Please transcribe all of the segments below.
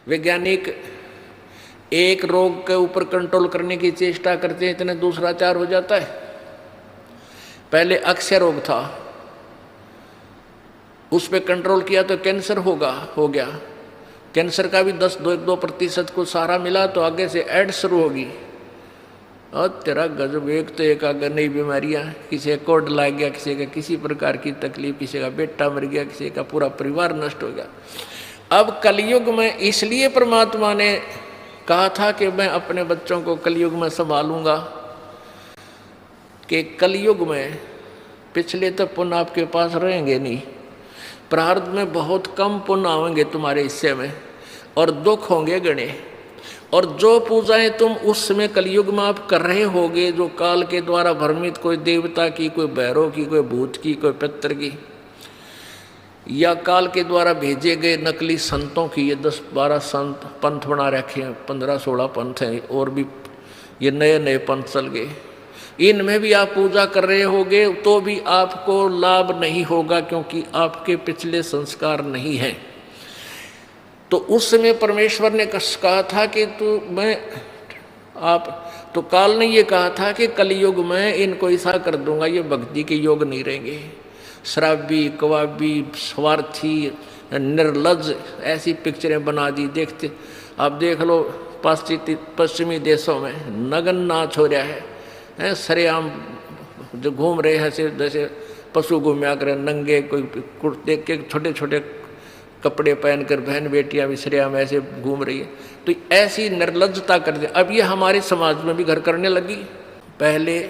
वैज्ञानिक एक रोग के ऊपर कंट्रोल करने की चेष्टा करते हैं, इतने दूसरा चार हो जाता है। पहले अक्षय रोग था, उस पर कंट्रोल किया तो कैंसर हो गया। कैंसर का भी 10-2% को सहारा मिला तो आगे से एड्स शुरू होगी। और तेरा गजब, एक तो एक आगे नई बीमारियां, किसी का कोड लग गया, किसी का किसी प्रकार की तकलीफ, किसी का बेटा मर गया, किसी का पूरा परिवार नष्ट हो गया। अब कलयुग में इसलिए परमात्मा ने कहा था कि मैं अपने बच्चों को कलयुग में संभालूंगा, कि कलयुग में पिछले तो पुण्य आपके पास रहेंगे नहीं, प्रारब्ध में बहुत कम पुण्य आएंगे तुम्हारे हिस्से में, और दुख होंगे गणे। और जो पूजाएं तुम उस समय कलयुग में आप कर रहे होगे, जो काल के द्वारा भ्रमित, कोई देवता की, कोई भैरव की, कोई भूत की, कोई पितर की, या काल के द्वारा भेजे गए नकली संतों की, ये 10-12 संत पंथ बना रखे हैं, 15-16 पंथ हैं, और भी ये नए नए पंथ चल गए, इनमें भी आप पूजा कर रहे होगे तो भी आपको लाभ नहीं होगा, क्योंकि आपके पिछले संस्कार नहीं हैं। तो उस समय परमेश्वर ने कहा था कि तो काल ने ये कहा था कि कलयुग में इनको ऐसा कर दूंगा, ये भक्ति के योग नहीं रहेंगे, शराबी, कवाबी, स्वार्थी, निर्लज, ऐसी पिक्चरें बना दी। देखते आप देख लो पश्चिमी देशों में नग्न नाच हो रहा है, सरेआम जो घूम रहे हैं जैसे पशु घूमया करें नंगे, कोई कुर्ते के छोटे छोटे कपड़े पहनकर बहन बेटियां भी सरेआम ऐसे घूम रही है। तो ऐसी निर्लज्जता कर दे। अब ये हमारे समाज में भी घर करने लगी। पहले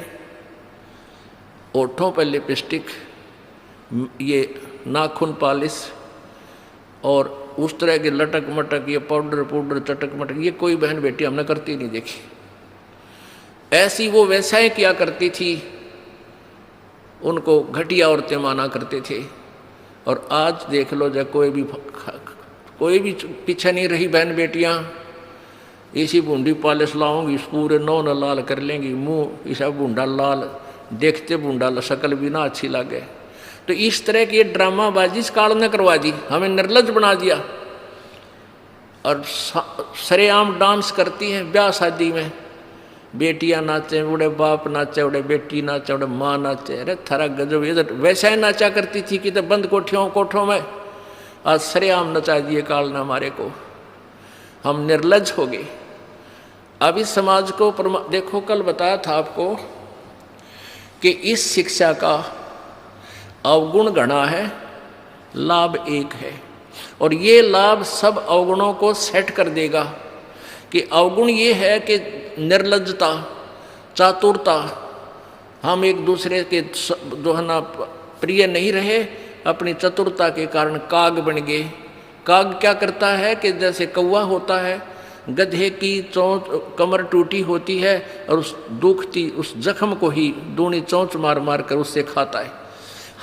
ओठों पर लिपस्टिक, ये नाखून पॉलिश और उस तरह के लटक मटक, ये पाउडर चटक मटक, ये कोई बहन बेटी हमने करती नहीं देखी। ऐसी वो वैसाएं किया करती थी, उनको घटिया औरतें माना करते थे। और आज देख लो, जब कोई भी पीछे नहीं रही बहन बेटियां, इसी बूंदी पॉलिश लाऊंगी, पूरे नौ न लाल कर लेंगी, मुंह ऐसा बूंदा लाल, देखते बूंदा शक्ल भी ना अच्छी लगे। तो इस तरह की ड्रामाबाजी इस काल ने करवा दी, हमें निर्लज बना दिया। और सरेआम डांस करती हैं ब्याह शादी में, बेटियां नाचे, उड़े बाप नाचे, उड़े बेटी नाचे, उड़े माँ नाचे। अरे थारा गजब, इधर वैसा ही नाचा करती थी कि तो बंद कोठों में, आज सरेआम नचा दिए काल ने हमारे को, हम निर्लज हो गए। अब इस समाज को देखो, कल बताया था आपको कि इस शिक्षा का अवगुण घना है, लाभ एक है, और ये लाभ सब अवगुणों को सेट कर देगा। कि अवगुण ये है कि निर्लज्जता, चातुरता, हम एक दूसरे के जो है ना प्रिय नहीं रहे, अपनी चतुरता के कारण काग बन गए। काग क्या करता है कि जैसे कौवा होता है, गधे की चोंच कमर टूटी होती है और उस दुखती उस जख्म को ही दूनी चोंच मार मार कर उससे खाता है।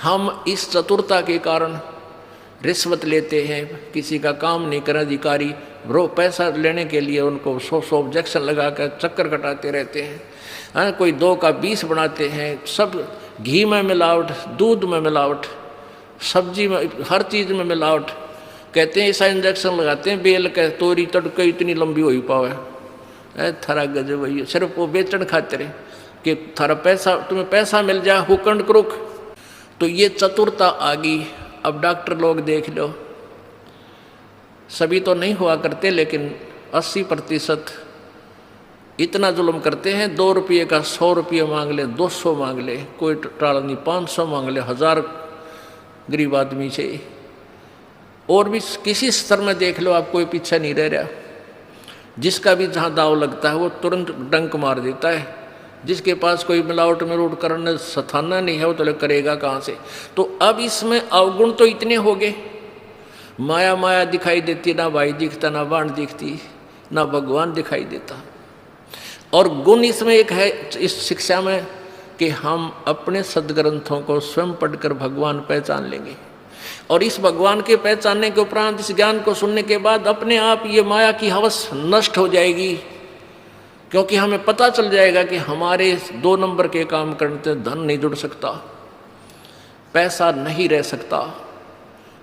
हम इस चतुरता के कारण रिश्वत लेते हैं, किसी का काम नहीं कर अधिकारी, पैसा लेने के लिए उनको 100 ऑब्जेक्शन लगाकर चक्कर कटाते रहते हैं। कोई 2 का 20 बनाते हैं, सब घी में मिलावट, दूध में मिलावट, सब्जी में, हर चीज़ में मिलावट। कहते हैं ऐसा इंजेक्शन लगाते हैं, बेल का तोरी तड़के इतनी लंबी हो ही पावे। थारा गजब वही, सिर्फ वो बेचन खातिर कि थारा पैसा, तुम्हें पैसा मिल जाए, हुकंड क्रुक। तो ये चतुरता आ गई। अब डॉक्टर लोग देख लो, सभी तो नहीं हुआ करते, लेकिन 80% इतना जुल्म करते हैं। 2 रुपये का 100 रुपये मांग ले, 200 मांग ले, कोई टाल नहीं, 500 मांग ले, 1000 गरीब आदमी से। और भी किसी स्तर में देख लो, आप कोई पीछे नहीं रह रहा। जिसका भी जहाँ दाव लगता है वो तुरंत डंक मार देता है। जिसके पास कोई मिलावट मिलावट करने सथाना नहीं है, वो तो करेगा कहाँ से। तो अब इसमें अवगुण तो इतने हो गए, माया माया दिखाई देती, ना भाई दिखता, ना बाण दिखती, ना भगवान दिखाई देता। और गुण इसमें एक है इस शिक्षा में कि हम अपने सदग्रंथों को स्वयं पढ़कर भगवान पहचान लेंगे, और इस भगवान के पहचानने के उपरांत, इस ज्ञान को सुनने के बाद अपने आप ये माया की हवस नष्ट हो जाएगी। क्योंकि हमें पता चल जाएगा कि हमारे 2 नंबर के काम करने से धन नहीं जुड़ सकता, पैसा नहीं रह सकता,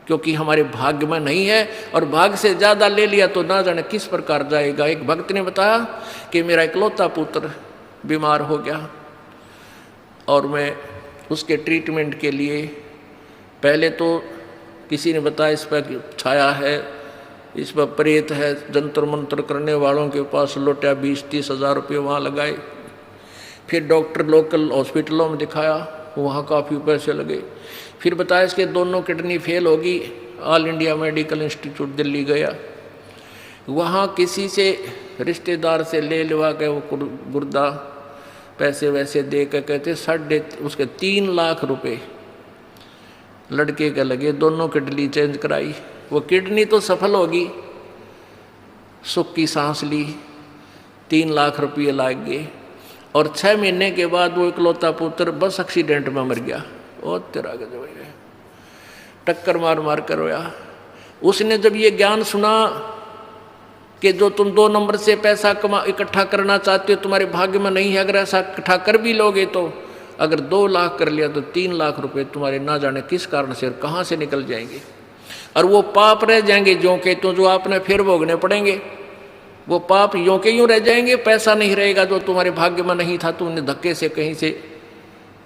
क्योंकि हमारे भाग्य में नहीं है। और भाग्य से ज़्यादा ले लिया तो ना जाने किस प्रकार जाएगा। एक भक्त ने बताया कि मेरा इकलौता पुत्र बीमार हो गया और मैं उसके ट्रीटमेंट के लिए पहले तो किसी ने बताया इस पर छाया है, इस पर प्रेत है, जंतर मंत्र करने वालों के पास लौटा 20-30 हज़ार रुपये वहाँ लगाए। फिर डॉक्टर लोकल हॉस्पिटलों में दिखाया, वहाँ काफ़ी पैसे लगे। फिर बताया इसके दोनों किडनी फेल होगी, all India medical institute Delhi गया, वहाँ किसी से रिश्तेदार से ले लवा के वो गुर्दा पैसे वैसे दे के कहते उसके 3 लाख रुपए लड़के के लगे, दोनों किडनी चेंज कराई। वो किडनी तो सफल होगी, सुख की सांस ली, 3 लाख रुपये लाग गए। और 6 महीने के बाद वो इकलौता पुत्र बस एक्सीडेंट में मर गया। ओ तेरा गजब है, टक्कर मार मार कर रोया। उसने जब ये ज्ञान सुना कि जो तुम 2 नंबर से पैसा इकट्ठा करना चाहते हो तुम्हारे भाग्य में नहीं है, अगर ऐसा इकट्ठा कर भी लोगे तो अगर 2 लाख कर लिया तो 3 लाख रुपए तुम्हारे ना जाने किस कारण से और कहाँ से निकल जाएंगे, और वो पाप रह जाएंगे जो के तो जो आपने फिर भोगने पड़ेंगे। वो पाप यों के यूँ रह जाएंगे, पैसा नहीं रहेगा जो तुम्हारे भाग्य में नहीं था, तुमने धक्के से कहीं से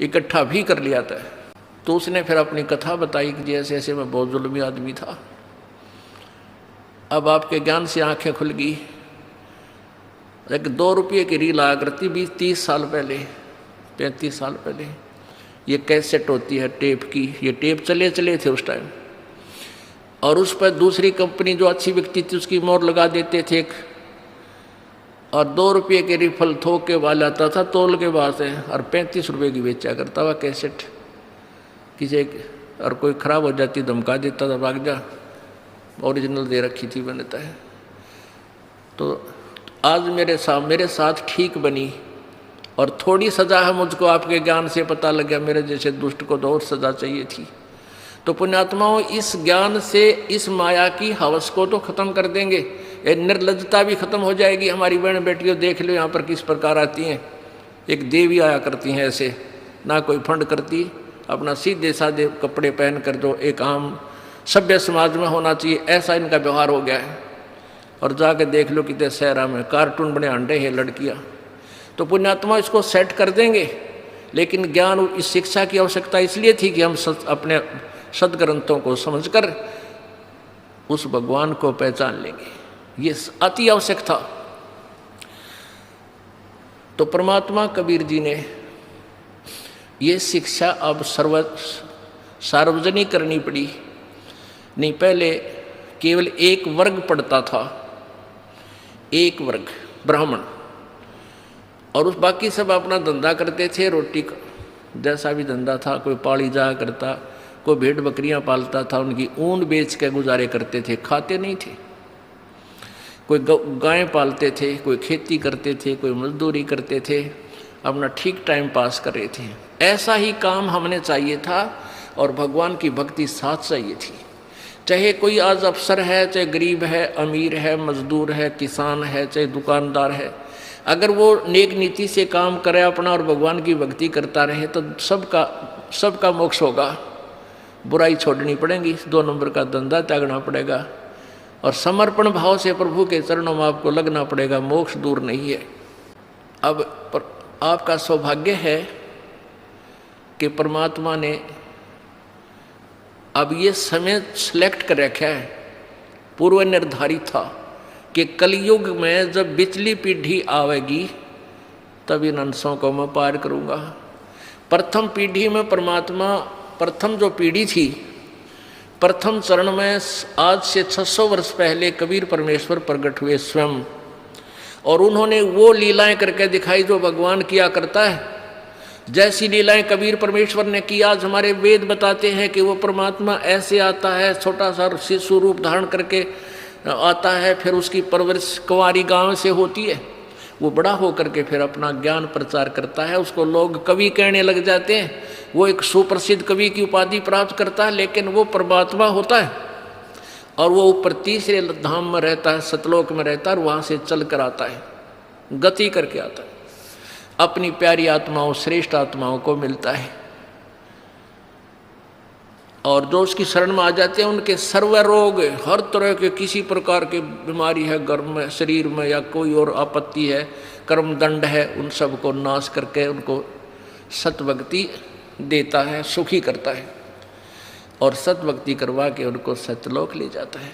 इकट्ठा भी कर लिया था। तो उसने फिर अपनी कथा बताई कि जैसे ऐसे मैं बहुत जुल्मी आदमी था, अब आपके ज्ञान से आंखें खुल गई। एक 2 रुपये की रील आया करती 20-30 साल पहले, 35 साल पहले। ये कैसेट होती है टेप की, ये टेप चले थे उस टाइम, और उस पर दूसरी कंपनी जो अच्छी बिकती थी उसकी मोहर लगा देते थे और 2 रुपये के रिफल थोक के वाला आता था तोल के बाद से, और 35 रुपये की बेचा करता हुआ कैसेट। किसी और कोई ख़राब हो जाती धमका देता था, भाग जा, ओरिजिनल दे रखी थी बनता है। तो आज मेरे साथ ठीक बनी और थोड़ी सज़ा है मुझको, आपके ज्ञान से पता लग गया मेरे जैसे दुष्ट को तो और सज़ा चाहिए थी। तो पुण्यात्माओं, इस ज्ञान से इस माया की हवस को तो ख़त्म कर देंगे, ये निर्लज्जता भी ख़त्म हो जाएगी। हमारी बहन बेटियों देख लो यहाँ पर किस प्रकार आती हैं, एक देवी आया करती हैं ऐसे, ना कोई फंड करती, अपना सीधे साधे कपड़े पहन कर जो एक आम सभ्य समाज में होना चाहिए ऐसा इनका व्यवहार हो गया है। और जाके देख लो कितने शहरा में कार्टून बने अंडे हैं लड़कियाँ। तो पुण्यात्मा इसको सेट कर देंगे, लेकिन ज्ञान इस शिक्षा की आवश्यकता इसलिए थी कि हम अपने सदग्रंथों को समझकर उस भगवान को पहचान लेंगे, ये अति आवश्यक था। तो परमात्मा कबीर जी ने ये शिक्षा अब सार्वजनिक करनी पड़ी। नहीं, पहले केवल एक वर्ग पढ़ता था, एक वर्ग ब्राह्मण, और उस बाकी सब अपना धंधा करते थे, रोटी जैसा भी धंधा था, कोई पाली जाया करता, कोई भेड़ बकरियां पालता था, उनकी ऊन बेच के गुजारे करते थे, खाते नहीं थे। कोई गायें पालते थे, कोई खेती करते थे, कोई मजदूरी करते थे, अपना ठीक टाइम पास कर रहे थे। ऐसा ही काम हमने चाहिए था और भगवान की भक्ति साथ चाहिए थी। चाहे कोई आज अफसर है, चाहे गरीब है, अमीर है, मजदूर है, किसान है, चाहे दुकानदार है, अगर वो नेक नीति से काम करे अपना और भगवान की भक्ति करता रहे तो सबका मोक्ष होगा। बुराई छोड़नी पड़ेगी, 2 नंबर का धंधा त्यागना पड़ेगा और समर्पण भाव से प्रभु के चरणों में आपको लगना पड़ेगा, मोक्ष दूर नहीं है। अब आपका सौभाग्य है कि परमात्मा ने अब ये समय सिलेक्ट कर रखा है, पूर्व निर्धारित था कि कलयुग में जब बिचली पीढ़ी आवेगी तब इन अंशों को मैं पार करूँगा। प्रथम पीढ़ी में परमात्मा, प्रथम जो पीढ़ी थी, प्रथम चरण में आज से 600 वर्ष पहले कबीर परमेश्वर प्रकट हुए स्वयं, और उन्होंने वो लीलाएं करके दिखाई जो भगवान किया करता है। जैसी लीलाएं कबीर परमेश्वर ने की, आज हमारे वेद बताते हैं कि वो परमात्मा ऐसे आता है, छोटा सा शिशु रूप धारण करके आता है, फिर उसकी परवरिश कुंवारी गांव से होती है, वो बड़ा होकर के फिर अपना ज्ञान प्रचार करता है, उसको लोग कवि कहने लग जाते हैं, वो एक सुप्रसिद्ध कवि की उपाधि प्राप्त करता है, लेकिन वो परमात्मा होता है और वो ऊपर तीसरे धाम में रहता है, सतलोक में रहता है और वहाँ से चल कर आता है। गति करके आता है, अपनी प्यारी आत्माओं श्रेष्ठ आत्माओं को मिलता है। और जो उसकी शरण में आ जाते हैं उनके सर्व रोग, हर तरह के किसी प्रकार के बीमारी है घर में, शरीर में, या कोई और आपत्ति है, कर्म दंड है, उन सब को नाश करके उनको सतभक्ति देता है, सुखी करता है और सतभक्ति करवा के उनको सतलोक ले जाता है।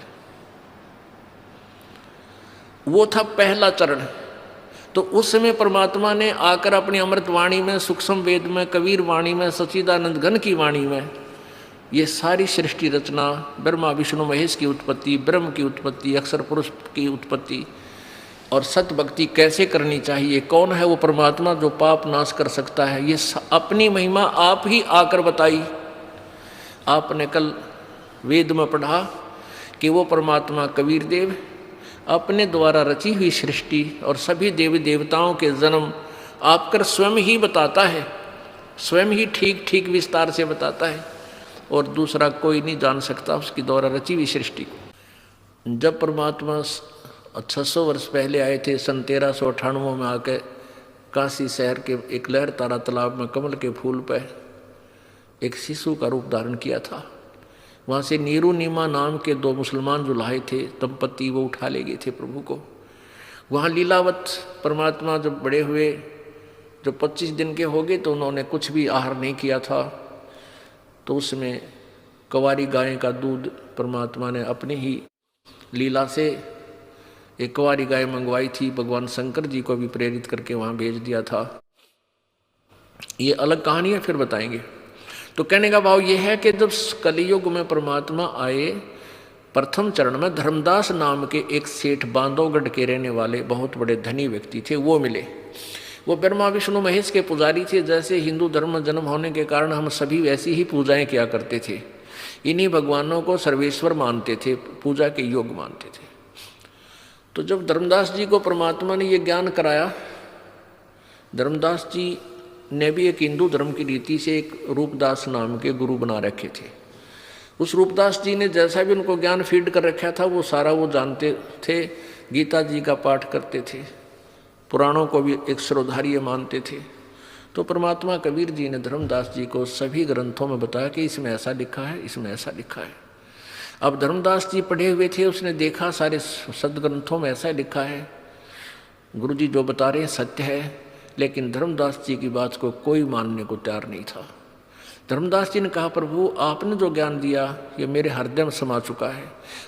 वो था पहला चरण। तो उस समय परमात्मा ने आकर अपनी अमृत वाणी में, सूक्ष्म वेद में, कबीर वाणी में, सच्चिदानंद घन की वाणी में ये सारी सृष्टि रचना, ब्रह्मा विष्णु महेश की उत्पत्ति, ब्रह्म की उत्पत्ति, अक्षर पुरुष की उत्पत्ति और सतभक्ति कैसे करनी चाहिए, कौन है वो परमात्मा जो पाप नाश कर सकता है, ये अपनी महिमा आप ही आकर बताई। आपने कल वेद में पढ़ा कि वो परमात्मा कबीर देव अपने द्वारा रची हुई सृष्टि और सभी देवी देवताओं के जन्म आपकर स्वयं ही बताता है, स्वयं ही ठीक ठीक विस्तार से बताता है और दूसरा कोई नहीं जान सकता उसकी द्वारा रची हुई सृष्टि को। जब परमात्मा 600 वर्ष पहले आए थे, सन 1398 में आके काशी शहर के एक लहर तारा तालाब में कमल के फूल पर एक शिशु का रूप धारण किया था। वहाँ से नीरू नीमा नाम के 2 मुसलमान जो लाए थे दंपति, वो उठा ले गए थे प्रभु को। वहाँ लीलावत परमात्मा जब बड़े हुए, जब 25 दिन के हो गए तो उन्होंने कुछ भी आहार नहीं किया था, तो उसमें कंवारी गाय का दूध परमात्मा ने अपनी ही लीला से एक कंवारी गाय मंगवाई थी, भगवान शंकर जी को भी प्रेरित करके वहाँ भेज दिया था। ये अलग कहानी है, फिर बताएंगे। तो कहने का भाव ये है कि जब कलियुग में परमात्मा आए, प्रथम चरण में धर्मदास नाम के एक सेठ बांधवगढ़ के रहने वाले बहुत बड़े धनी व्यक्ति थे, वो मिले। वो ब्रह्मा विष्णु महेश के पुजारी थे। जैसे हिंदू धर्म में जन्म होने के कारण हम सभी वैसी ही पूजाएं किया करते थे, इन्हीं भगवानों को सर्वेश्वर मानते थे, पूजा के योग मानते थे। तो जब धर्मदास जी को परमात्मा ने ये ज्ञान कराया, धर्मदास जी ने भी एक हिंदू धर्म की रीति से एक रूपदास नाम के गुरु बना रखे थे। उस रूपदास जी ने जैसा भी उनको ज्ञान फीड कर रखा था वो सारा वो जानते थे, गीता जी का पाठ करते थे, पुराणों को भी एक श्रोधार्य मानते थे। तो परमात्मा कबीर जी ने धर्मदास जी को सभी ग्रंथों में बताया कि इसमें ऐसा लिखा है, इसमें ऐसा लिखा है। अब धर्मदास जी पढ़े हुए थे, उसने देखा सारे सदग्रंथों में ऐसा लिखा है, गुरु जी जो बता रहे हैं सत्य है, लेकिन धर्मदास जी की बात को कोई मानने को तैयार नहीं था। धर्मदास जी ने कहा, प्रभु आपने जो ज्ञान दिया ये मेरे हृदय में समा चुका है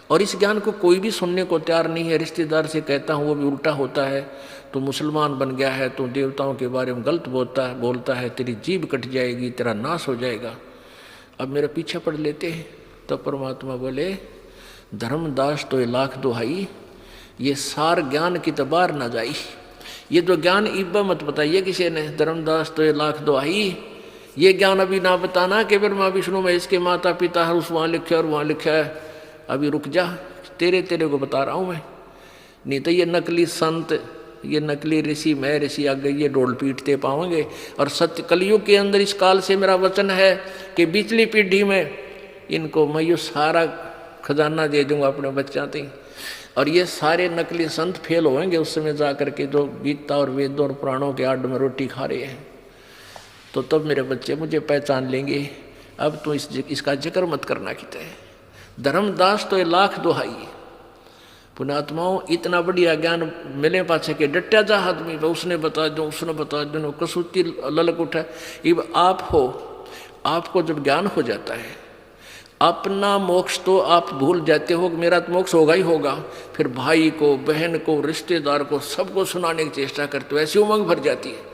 और इस ज्ञान को कोई भी सुनने को तैयार नहीं है। रिश्तेदार से कहता हूँ वो भी उल्टा होता है, तो मुसलमान बन गया है, तो देवताओं के बारे में गलत बोलता है, तेरी जीभ कट जाएगी, तेरा नाश हो जाएगा, अब मेरा पीछा पड़ लेते हैं। तो परमात्मा बोले, धर्मदास तो ये लाख दुहाई, ये सार ज्ञान की तबार ना जाई। ये जो ज्ञान इब्बा मत बताइए किसी ने, धर्मदास तो ये लाख दुहाई, ये ज्ञान अभी ना बताना कि ब्रह्मा विष्णु महेश के माता पिता है, उस वहाँ लिखा है और वहाँ लिखा है, अभी रुक जा, तेरे को बता रहा हूँ मैं। नहीं तो ये नकली संत, ये नकली ऋषि, मैं ऋषि आगे ये डोल पीटते पाओगे। और सत्य कलयुग के अंदर इस काल से मेरा वचन है कि पिछली पीढ़ी में इनको मैं ये सारा खजाना दे दूंगा अपने बच्चा तक, और ये सारे नकली संत फेल होंगे उस समय जा करके जो गीता और वेदों और पुराणों के आड़ में रोटी खा रहे हैं। तो तब मेरे बच्चे मुझे पहचान लेंगे। अब तो इसका जिक्र मत करना किते है। धर्मदास तो ये लाख दुहाई, पुणात्माओं इतना बढ़िया ज्ञान मिले पाछे के डट्या जा आदमी, उसने बता दो, उसने बता दो, कसूती ललक उठा। इब आप हो, आपको जब ज्ञान हो जाता है, अपना मोक्ष तो आप भूल जाते हो, मेरा तो मोक्ष होगा ही होगा, फिर भाई को, बहन को, रिश्तेदार को, सबको सुनाने की चेष्टा करते हो, ऐसी उमंग भर जाती है,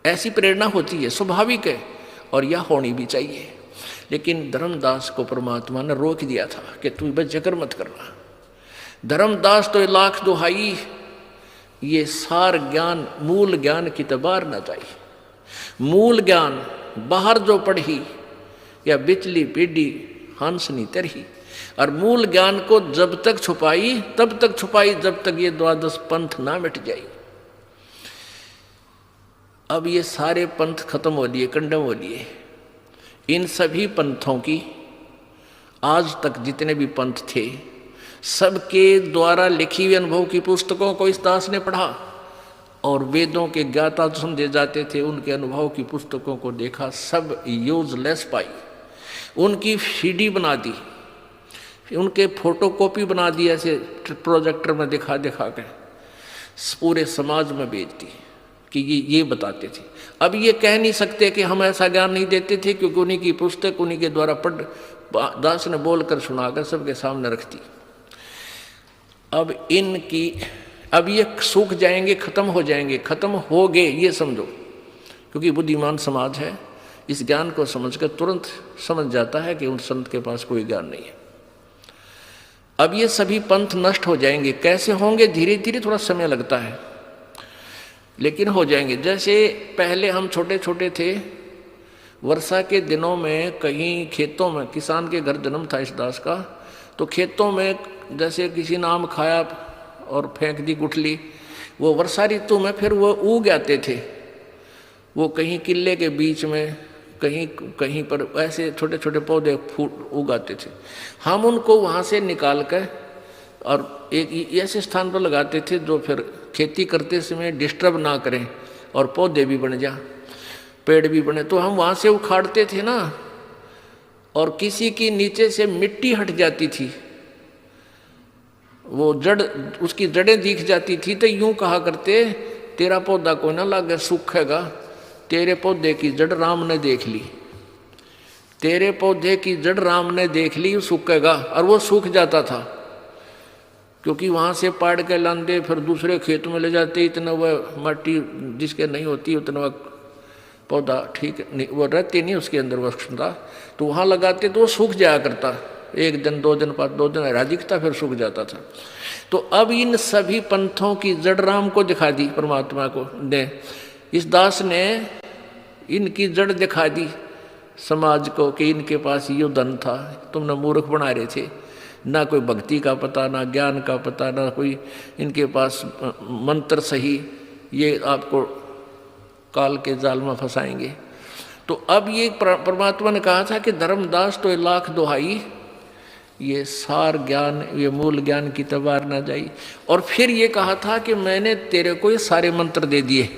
ऐसी प्रेरणा होती है, स्वाभाविक है और यह होनी भी चाहिए। लेकिन धर्मदास को परमात्मा ने रोक दिया था कि तू बस जिक्र मत करना। धर्मदास तो लाख दुहाई, ये सार ज्ञान मूल ज्ञान की तबार न जाई। मूल ज्ञान बाहर जो पढ़ी या बिचली पीढ़ी हंस नहीं तरही, और मूल ज्ञान को जब तक छुपाई तब तक छुपाई जब तक ये द्वादश पंथ ना मिट जाए। अब ये सारे पंथ खत्म हो लिए, कंडम हो लिए। इन सभी पंथों की आज तक जितने भी पंथ थे सबके द्वारा लिखी हुई अनुभव की पुस्तकों को इस दास ने पढ़ा। और वेदों के ज्ञाता समझे जाते थे, उनके अनुभव की पुस्तकों को देखा, सब यूजलेस पाई। उनकी सीडी बना दी, उनके फोटोकॉपी बना दी, ऐसे प्रोजेक्टर में दिखा दिखा के पूरे समाज में भेज दी कि ये बताते थे। अब ये कह नहीं सकते कि हम ऐसा ज्ञान नहीं देते थे, क्योंकि उन्हीं की पुस्तक उन्हीं के द्वारा पढ़ दास ने बोलकर सुनाकर सबके सामने रख दी। अब ये सूख जाएंगे, खत्म हो जाएंगे, खत्म हो गए ये समझो, क्योंकि बुद्धिमान समाज है, इस ज्ञान को समझकर तुरंत समझ जाता है कि उन संत के पास कोई ज्ञान नहीं है। अब ये सभी पंथ नष्ट हो जाएंगे। कैसे होंगे? धीरे धीरे, थोड़ा समय लगता है, लेकिन हो जाएंगे। जैसे पहले हम छोटे छोटे थे, वर्षा के दिनों में कहीं खेतों में, किसान के घर जन्म था इस दास का, तो खेतों में जैसे किसी ने आम खाया और फेंक दी गुठली, वो वर्षा ऋतु में फिर वो उग आते थे, वो कहीं किले के बीच में, कहीं कहीं पर ऐसे छोटे छोटे पौधे फूट उगाते थे। हम उनको वहाँ से निकाल कर और एक ऐसे स्थान पर लगाते थे जो फिर खेती करते समय डिस्टर्ब ना करें और पौधे भी बन जा, पेड़ भी बने। तो हम वहाँ से उखाड़ते थे ना, और किसी की नीचे से मिट्टी हट जाती थी, वो जड़, उसकी जड़ें दिख जाती थी, तो यूं कहा करते, तेरा पौधा कोई ना लागे सूखेगा, तेरे पौधे की जड़ राम ने देख ली, तेरे पौधे की जड़ राम ने देख ली, सूखेगा। और वो सूख जाता था, क्योंकि वहाँ से पाड़ के लांदे फिर दूसरे खेत में ले जाते, इतना वह मिट्टी जिसके नहीं होती उतना वह पौधा ठीक नहीं, वो रहती नहीं उसके अंदर वह क्षमता, तो वहाँ लगाते तो वो सूख जाया करता, एक दिन 2 दिन 2 दिन हरा दिखता, फिर सूख जाता था। तो अब इन सभी पंथों की जड़ राम को दिखा दी, परमात्मा को ने, इस दास ने इनकी जड़ दिखा दी समाज को कि इनके पास ये धन था, तुमने मूर्ख बना रहे थे, ना कोई भक्ति का पता, ना ज्ञान का पता, ना कोई इनके पास मंत्र सही, ये आपको काल के जाल में फंसाएंगे। तो अब ये परमात्मा ने कहा था कि धर्मदास तो 1,00,000 दुहाई, ये सार ज्ञान, ये मूल ज्ञान की तबार ना जाई। और फिर ये कहा था कि मैंने तेरे को ये सारे मंत्र दे दिए,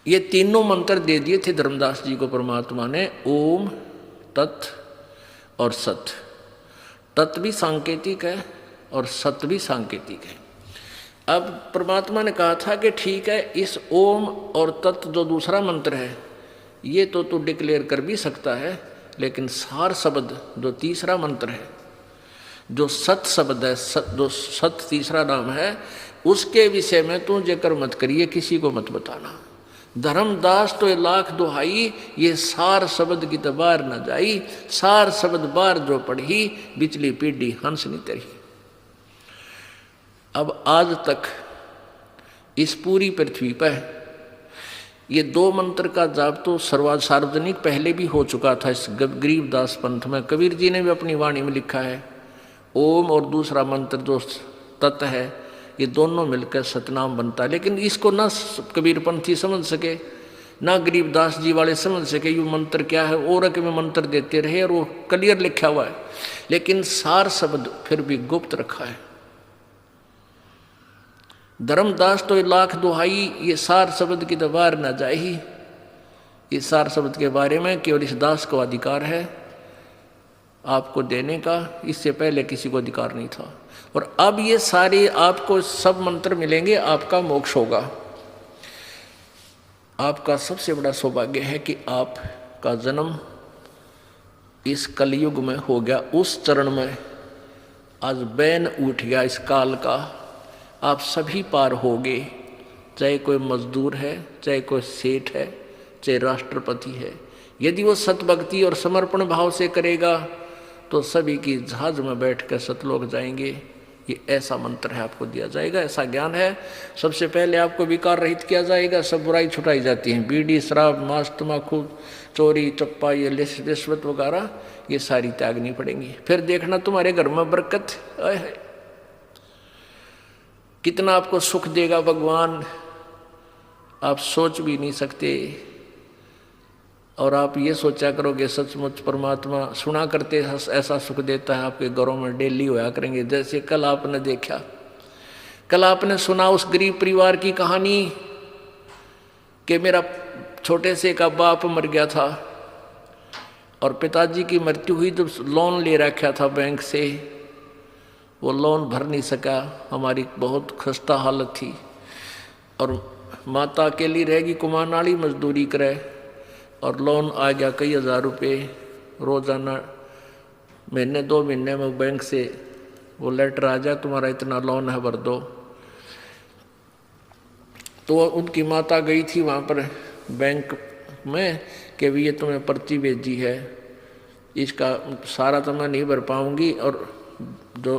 ये तीनों मंत्र दे दिए थे धर्मदास जी को परमात्मा ने, ओम, तत् और सत। तत् भी सांकेतिक है और सत भी सांकेतिक है। अब परमात्मा ने कहा था कि ठीक है, इस ओम और तत् जो दूसरा मंत्र है ये तो तू डिक्लेयर कर भी सकता है, लेकिन सार शब्द जो तीसरा मंत्र है, जो सत शब्द है, जो सत तीसरा नाम है, उसके विषय में तू जिक्र मत करिए, किसी को मत बताना। धर्मदास तो 1,00,000 दुहाई, ये सार शब्द की तबार न जाई, सार शब्द बार जो पढ़ी, बिचली पीढ़ी हंस नहीं तरी। अब आज तक इस पूरी पृथ्वी पर ये 2 मंत्र का जाप तो सार्वजनिक पहले भी हो चुका था इस गरीबदास पंथ में। कबीर जी ने भी अपनी वाणी में लिखा है, ओम और दूसरा मंत्र जो तत् है, ये दोनों मिलकर सतनाम बनता है। लेकिन इसको ना कबीरपंथी समझ सके, ना गरीबदास जी वाले समझ सके ये मंत्र क्या है, और के में मंत्र देते रहे, और वो क्लियर लिखा हुआ है, लेकिन सार शब्द फिर भी गुप्त रखा है। धर्मदास तो 1,00,000 दुहाई, ये सार शब्द की दबार न जाही, इस सार शब्द के बारे में केवल इस दास को अधिकार है आपको देने का, इससे पहले किसी को अधिकार नहीं था। और अब ये सारे आपको सब मंत्र मिलेंगे, आपका मोक्ष होगा। आपका सबसे बड़ा सौभाग्य है कि आपका जन्म इस कलयुग में हो गया, उस चरण में आज बैन उठ गया इस काल का, आप सभी पार होगे, चाहे कोई मजदूर है, चाहे कोई सेठ है, चाहे राष्ट्रपति है। यदि वो सतभक्ति और समर्पण भाव से करेगा तो सभी की जहाज में बैठकर सतलोक जाएंगे। ये ऐसा मंत्र है, आपको दिया जाएगा, ऐसा ज्ञान है। सबसे पहले आपको विकार रहित किया जाएगा, सब बुराई छुटाई जाती है, बीड़ी, शराब, मांस, तम्बाकू, चोरी, चप्पा, ये रिश्वत वगैरह, ये सारी त्यागनी पड़ेंगी। फिर देखना तुम्हारे घर में बरकत, कितना आपको सुख देगा भगवान, आप सोच भी नहीं सकते। और आप ये सोचा करोगे सचमुच परमात्मा सुना करते ऐसा सुख देता है, आपके घरों में डेली होया करेंगे। जैसे कल आपने देखा, कल आपने सुना उस गरीब परिवार की कहानी कि मेरा छोटे से का बाप मर गया था और पिताजी की मृत्यु हुई तो लोन ले रखा था बैंक से, वो लोन भर नहीं सका, हमारी बहुत खस्ता हालत थी और माता अकेली रहेगी, कुमार वाली मजदूरी करे और लोन आ गया कई हज़ार रुपये रोज़ाना, महीने 2 महीने में बैंक से वो लेटर आ जाए तुम्हारा इतना लोन है भर दो। तो उनकी माता गई थी वहाँ पर बैंक में कि भी ये तुम्हें पर्ची भेजी है, इसका सारा तो मैं नहीं भर पाऊँगी और जो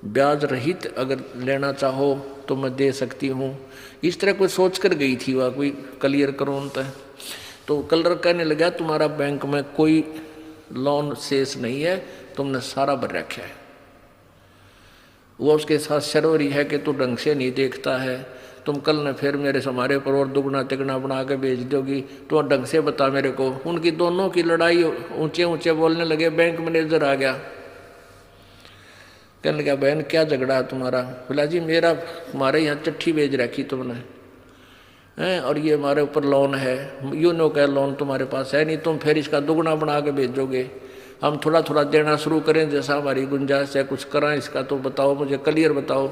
ब्याज रहित अगर लेना चाहो तो मैं दे सकती हूँ। इस तरह कोई सोच कर गई थी वह, कोई क्लियर करो उनका। तो कलर कहने लगा तुम्हारा बैंक में कोई लोन शेष नहीं है, तुमने सारा भर रखा है। वो उसके साथ शर्वरी है कि तू ढंग से नहीं देखता है, तुम कल न फिर मेरे हमारे पर और दुगना तिगना बना के भेज दोगी, तो ढंग से बता मेरे को। उनकी दोनों की लड़ाई, ऊंचे ऊंचे बोलने लगे। बैंक मैनेजर आ गया, कहने लगा बहन क्या झगड़ा है तुम्हारा? बोला जी मेरा हमारे यहाँ चिट्ठी भेज रखी तुमने हैं और ये हमारे ऊपर लोन है, यूँ नो क्या लोन तुम्हारे पास है नहीं, तुम फिर इसका दुगना बना के भेजोगे, हम थोड़ा थोड़ा देना शुरू करें जैसा हमारी गुंजाइश है, कुछ करें इसका तो बताओ, मुझे क्लियर बताओ।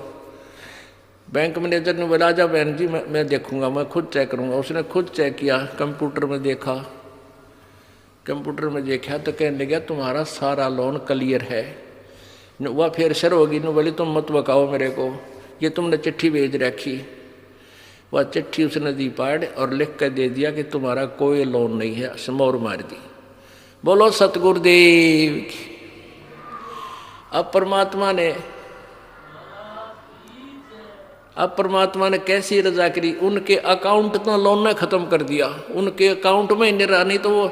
बैंक मैनेजर ने बोला जा बहन जी मैं देखूंगा, मैं खुद चेक करूंगा। उसने खुद चेक किया, कंप्यूटर में देखा, कंप्यूटर में देखा तो कहने लगा तुम्हारा सारा लोन क्लियर है। वह फिर शर होगी न, बोली तुम मत बकाओ मेरे को, ये तुमने चिट्ठी भेज रखी। वह चिट्ठी उसने दी पाड़ और लिख कर दे दिया कि तुम्हारा कोई लोन नहीं है, मोहर मार दी। बोलो सतगुरुदेव की। अब परमात्मा ने कैसी रजा करी, उनके अकाउंट तो लोन ने खत्म कर दिया, उनके अकाउंट में नहीं रहा, नहीं तो वो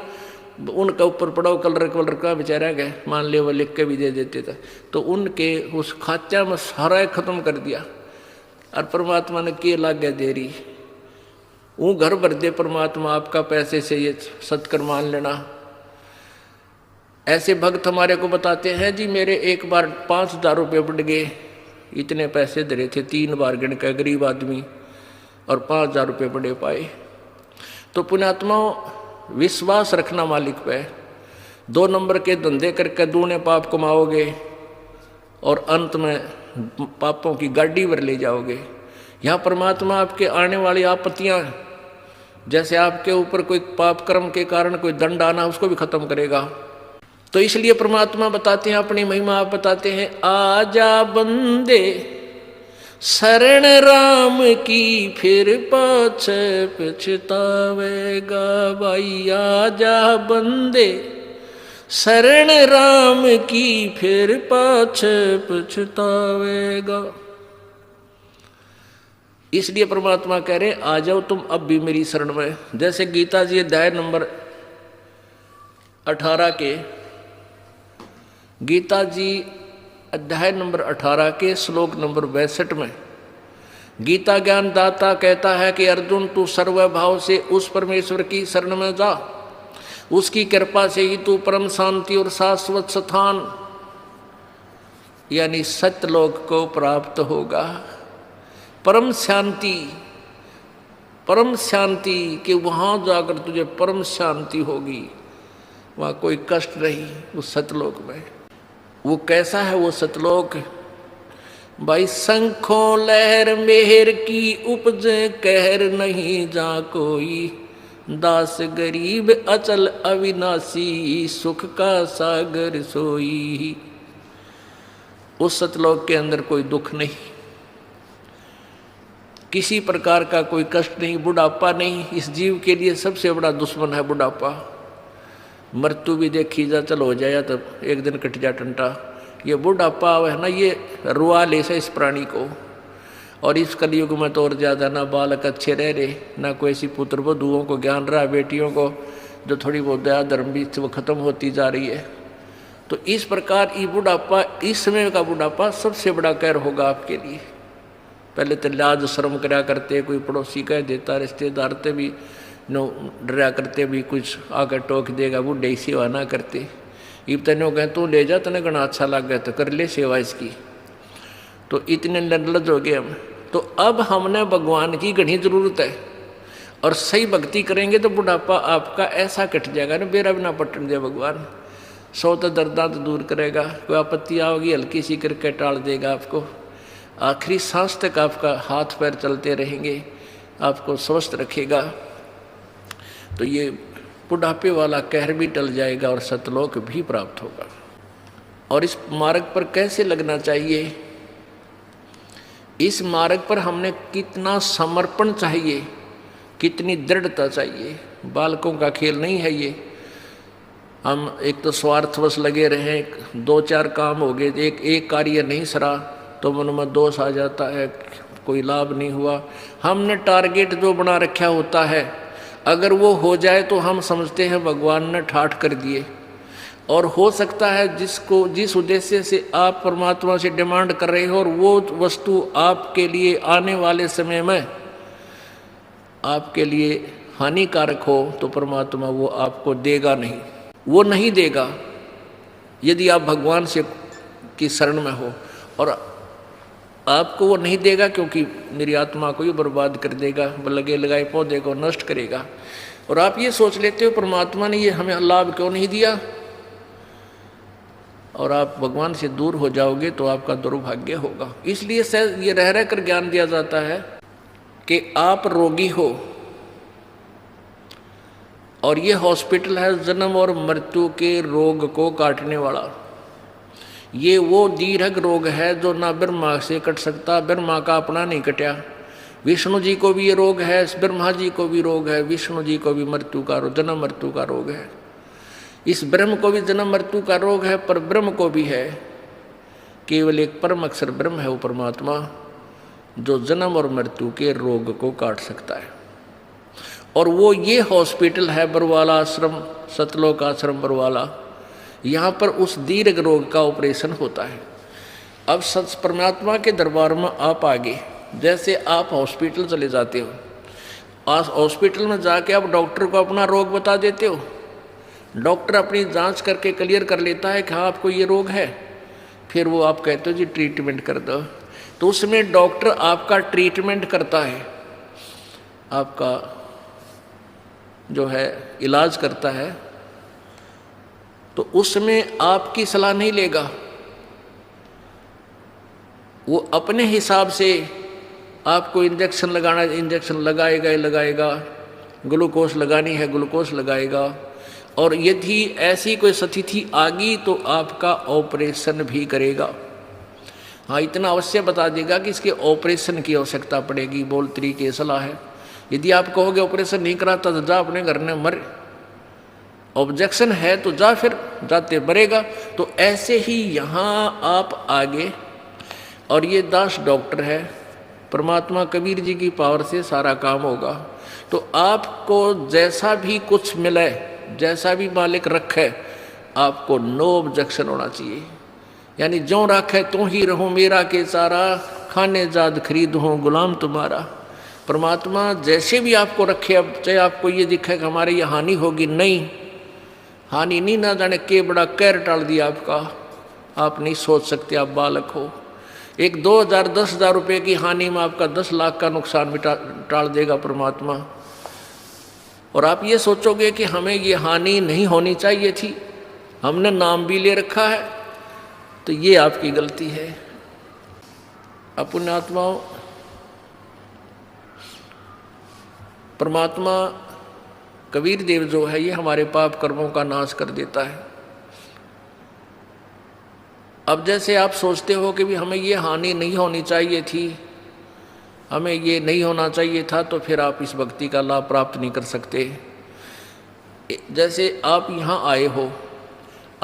उनका ऊपर पड़ाओ कलर का बेचारा गए, मान ले वो लिख के भी दे देते थे, तो उनके उस खाचा में सारा खत्म कर दिया। और परमात्मा ने के लागे देरी, वो घर भर दे परमात्मा आपका पैसे से, ये सत्कर मान लेना। ऐसे भक्त हमारे को बताते हैं जी मेरे एक बार 5,000 रुपये बढ़ गए, इतने पैसे धरे थे 3 बार गिन के गरीब आदमी और 5,000 रुपये बड़े पाए। तो पुण्यात्माओं विश्वास रखना मालिक पे, 2 नंबर के धंधे करके दूने पाप कमाओगे और अंत में पापों की गाड़ी भर ले जाओगे। यहाँ परमात्मा आपके आने वाली आपत्तियाँ, जैसे आपके ऊपर कोई पाप कर्म के कारण कोई दंड आना उसको भी खत्म करेगा। तो इसलिए परमात्मा बताते हैं अपनी महिमा, आप बताते हैं आजा बंदे शरण राम की फिर पाछे पछतावेगा। भाई आजा बंदे शरण राम की फिर पाछे पछतावेगा। इसलिए परमात्मा कह रहे आ जाओ तुम अब भी मेरी शरण में। जैसे गीता जी अध्याय नंबर 18 के, गीता जी अध्याय नंबर 18 के श्लोक नंबर 62 में गीता ज्ञान दाता कहता है कि अर्जुन तू सर्वभाव से उस परमेश्वर की शरण में जा, उसकी कृपा से ही तू परम शांति और शाश्वत स्थान यानी सत्यलोक को प्राप्त होगा। परम शांति कि वहाँ जाकर तुझे परम शांति होगी, वहाँ कोई कष्ट नहीं उस सतलोक में। वो कैसा है वो सतलोक? भाई शंखों लहर मेहर की उपजे कहर नहीं जा कोई, दास गरीब अचल अविनाशी सुख का सागर सोई। उस सतलोक के अंदर कोई दुख नहीं, किसी प्रकार का कोई कष्ट नहीं, बुढ़ापा नहीं। इस जीव के लिए सबसे बड़ा दुश्मन है बुढ़ापा। मृत्यु भी देखी जा चल हो जाए तब एक दिन कट जा टंटा। ये बुढ़ापा है ना, ये रुआ ले से इस प्राणी को। और इस कलयुग में तो और ज़्यादा ना बालक अच्छे रह रहे, ना कोई ऐसी पुत्र वधुओं को ज्ञान रहा, बेटियों को जो थोड़ी बहुत दया धर्म भी वो खत्म होती जा रही है। तो इस प्रकार ये बुढ़ापा, इस समय का बुढ़ापा सबसे बड़ा कहर होगा आपके लिए। पहले तो लाज शर्म करा करते, कोई पड़ोसी कह देता, रिश्तेदार ते भी नो डरा करते भी कुछ आकर टोक देगा, वो डे सेवा ना करते। इब तेनो कहें तू ले जा, तने घना अच्छा लग गया तो कर ले सेवा इसकी। तो इतने निर्लज हो गए हम। तो अब हमने भगवान की घनी जरूरत है। और सही भक्ति करेंगे तो बुढ़ापा आपका ऐसा कट जाएगा ना, बेरा बिना पटन दे भगवान। 100 तो दर्दांत दूर करेगा, कोई आपत्ति आओगी हल्की सी करके टाल देगा आपको। आखिरी सांस तक आपका हाथ पैर चलते रहेंगे, आपको स्वस्थ रखेगा। तो ये बुढ़ापे वाला कहर भी टल जाएगा और सतलोक भी प्राप्त होगा। और इस मार्ग पर कैसे लगना चाहिए, इस मार्ग पर हमने कितना समर्पण चाहिए, कितनी दृढ़ता चाहिए। बालकों का खेल नहीं है ये। हम एक तो स्वार्थवश लगे रहे, 2-4 काम हो गए, एक कार्य नहीं सरा तो मन में दोष आ जाता है, कोई लाभ नहीं हुआ। हमने टारगेट जो बना रखा होता है, अगर वो हो जाए तो हम समझते हैं भगवान ने ठाठ कर दिए। और हो सकता है जिस उद्देश्य से आप परमात्मा से डिमांड कर रहे हो और वो वस्तु आपके लिए आने वाले समय में आपके लिए हानिकारक हो, तो परमात्मा वो आपको देगा नहीं, वो नहीं देगा यदि आप भगवान से की शरण में हो। और आपको वो नहीं देगा क्योंकि मेरी आत्मा को ही बर्बाद कर देगा, लगे लगाए पौधे को नष्ट करेगा। और आप ये सोच लेते हो परमात्मा ने ये हमें लाभ क्यों नहीं दिया, और आप भगवान से दूर हो जाओगे तो आपका दुर्भाग्य होगा। इसलिए ये रह रह कर ज्ञान दिया जाता है कि आप रोगी हो और ये हॉस्पिटल है जन्म और मृत्यु के रोग को काटने वाला। ये वो दीर्घ रोग है जो ना ब्रह्मा से कट सकता, ब्रह्मा का अपना नहीं कटा। विष्णु जी को भी ये रोग है, ब्रह्मा जी को भी रोग है, विष्णु जी को भी मृत्यु का जन्म मृत्यु का रोग है। इस ब्रह्म को भी जन्म मृत्यु का रोग है, पर ब्रह्म को भी है। केवल एक परम अक्षर ब्रह्म है वो परमात्मा, जो जन्म और मृत्यु के रोग को काट सकता है। और वो ये हॉस्पिटल है बरवाला आश्रम, सतलोक आश्रम बरवाला। यहाँ पर उस दीर्घ रोग का ऑपरेशन होता है। अब सच परमात्मा के दरबार में आप आगे, जैसे आप हॉस्पिटल चले जाते हो, आज हॉस्पिटल में जाके आप डॉक्टर को अपना रोग बता देते हो, डॉक्टर अपनी जांच करके क्लियर कर लेता है कि हाँ आपको ये रोग है, फिर वो आप कहते हो जी ट्रीटमेंट कर दो। तो उसमें डॉक्टर आपका ट्रीटमेंट करता है, आपका जो है इलाज करता है, तो उसमें आपकी सलाह नहीं लेगा। वो अपने हिसाब से आपको इंजेक्शन लगाना है इंजेक्शन लगाएगा ही लगाएगा, ग्लूकोज लगानी है ग्लूकोज लगाएगा। और यदि ऐसी कोई स्थिति आ गई तो आपका ऑपरेशन भी करेगा। हाँ, इतना अवश्य बता देगा कि इसके ऑपरेशन की आवश्यकता पड़ेगी, बोल तरीके सलाह है। यदि आप कहोगे ऑपरेशन नहीं कराता तो जा अपने घर में मर, ऑब्जेक्शन है तो जा, फिर जाते मरेगा। तो ऐसे ही यहाँ आप आगे, और ये दास डॉक्टर है, परमात्मा कबीर जी की पावर से सारा काम होगा। तो आपको जैसा भी कुछ मिले, जैसा भी मालिक रखे, आपको नो ऑब्जेक्शन होना चाहिए। यानी जो रखे तो ही रहो मेरा के सारा, खाने जाद खरीद हो गुलाम तुम्हारा। परमात्मा जैसे भी आपको रखे, अब चाहे आपको ये दिखे कि हमारे ये हानि होगी, नहीं, हानि नहीं, ना जाने के बड़ा कहर टाल दिया आपका, आप नहीं सोच सकते, आप बालक हो। एक 2000 10,000 रुपये की हानि में आपका 10 लाख का नुकसान भी टाल देगा परमात्मा। और आप ये सोचोगे कि हमें ये हानि नहीं होनी चाहिए थी, हमने नाम भी ले रखा है, तो ये आपकी गलती है। पुण्यात्माओं, परमात्मा कबीर देव जो है ये हमारे पाप कर्मों का नाश कर देता है। अब जैसे आप सोचते हो कि भी हमें ये हानि नहीं होनी चाहिए थी, हमें ये नहीं होना चाहिए था, तो फिर आप इस भक्ति का लाभ प्राप्त नहीं कर सकते। जैसे आप यहाँ आए हो,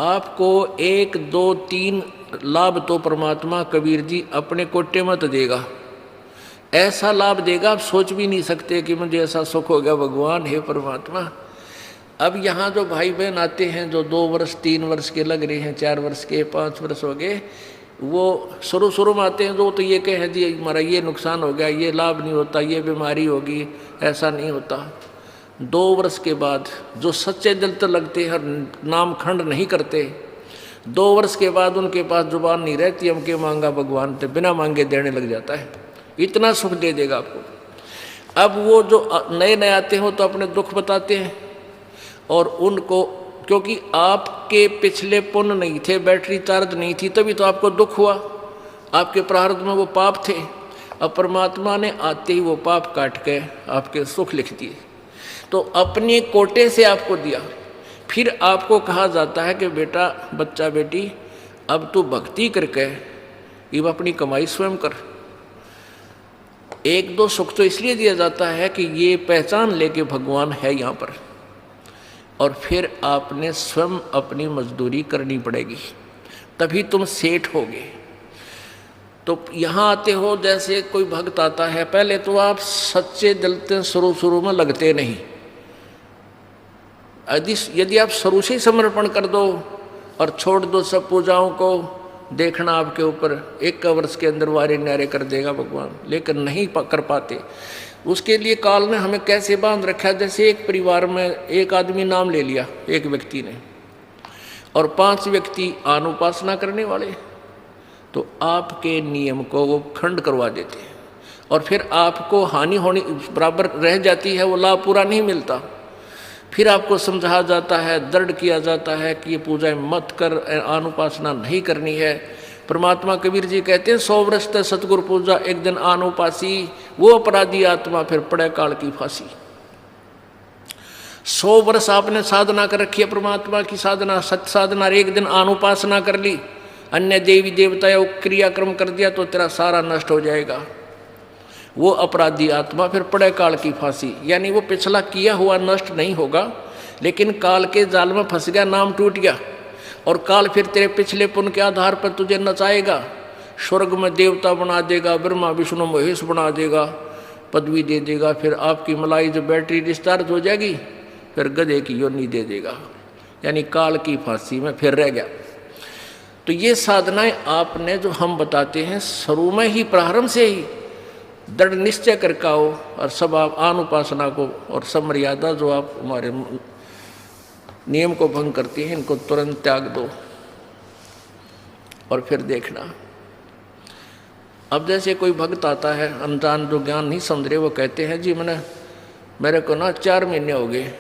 आपको 1 2 3 लाभ तो परमात्मा कबीर जी अपने कोटे मत देगा, ऐसा लाभ देगा आप सोच भी नहीं सकते कि मुझे ऐसा सुख हो गया भगवान है परमात्मा। अब यहाँ जो भाई बहन आते हैं, जो 2 वर्ष 3 वर्ष के लग रहे हैं, 4 वर्ष के 5 वर्ष हो गए, वो शुरू में आते हैं, जो तो ये कहे जी हमारा ये नुकसान हो गया, ये लाभ नहीं होता, ये बीमारी होगी, ऐसा नहीं होता। 2 वर्ष के बाद जो सच्चे दिल तो लगते हैं, नाम खंड नहीं करते, 2 वर्ष के बाद उनके पास जुबान नहीं रहती, हमके मांगा भगवान तो बिना मांगे देने लग जाता है। इतना सुख दे देगा आपको। अब वो जो नए नए आते हो तो अपने दुख बताते हैं, और उनको क्योंकि आपके पिछले पुण्य नहीं थे, बैटरी चार्ज नहीं थी, तभी तो आपको दुख हुआ, आपके प्रारब्ध में वो पाप थे। अब परमात्मा ने आते ही वो पाप काट के आपके सुख लिख दिए, तो अपने कोटे से आपको दिया। फिर आपको कहा जाता है कि बेटा, बच्चा बेटी, अब तू भक्ति करके अब अपनी कमाई स्वयं कर। एक दो सुख तो इसलिए दिया जाता है कि ये पहचान ले कि भगवान है यहाँ पर, और फिर आपने स्वयं अपनी मजदूरी करनी पड़ेगी, तभी तुम सेठ होगे। तो यहाँ आते हो, जैसे कोई भक्त आता है, पहले तो आप सच्चे दिल से शुरू में लगते नहीं। यदि आप शुरू से ही समर्पण कर दो और छोड़ दो सब पूजाओं को, देखना आपके ऊपर 1 वर्ष के अंदर वारे न्यारे कर देगा भगवान, लेकिन नहीं कर पाते। उसके लिए काल ने हमें कैसे बांध रखा है। जैसे एक परिवार में एक आदमी नाम ले लिया, एक व्यक्ति ने, और 5 व्यक्ति अनुपासना करने वाले, तो आपके नियम को वो खंड करवा देते हैं, और फिर आपको हानि होनी बराबर रह जाती है, वो लाभ पूरा नहीं मिलता। फिर आपको समझाया जाता है, दृढ़ किया जाता है कि ये पूजा मत कर, अनुपासना नहीं करनी है। परमात्मा कबीर जी कहते हैं, 100 वर्ष तक सतगुरु पूजा, एक दिन अनुपासी, वो अपराधी आत्मा फिर पड़े काल की फांसी। 100 वर्ष आपने साधना कर रखी है, परमात्मा की साधना, सत्य साधना, एक दिन अनुपासना कर ली, अन्य देवी देवता क्रियाक्रम कर दिया, तो तेरा सारा नष्ट हो जाएगा। वो अपराधी आत्मा फिर पड़े काल की फांसी। यानी वो पिछला किया हुआ नष्ट नहीं होगा, लेकिन काल के जाल में फंस गया, नाम टूट गया, और काल फिर तेरे पिछले पुण्य के आधार पर तुझे नचाएगा, स्वर्ग में देवता बना देगा, ब्रह्मा विष्णु महेश बना देगा, पदवी दे देगा। फिर आपकी मलाई जो बैटरी डिस्चार्ज हो जाएगी, फिर गधे की योनि दे देगा, यानी काल की फांसी में फिर रह गया। तो ये साधनाएं आपने जो हम बताते हैं, शुरू में ही प्रारंभ से ही दृढ़ निश्चय करके आओ, और सब आप अनुपासना को और सब मर्यादा जो आप हमारे नियम को भंग करती हैं, इनको तुरंत त्याग दो, और फिर देखना। अब जैसे कोई भक्त आता है, अनजान, जो ज्ञान नहीं समझ रहे, वो कहते हैं जी मेरे को ना 4 महीने हो गए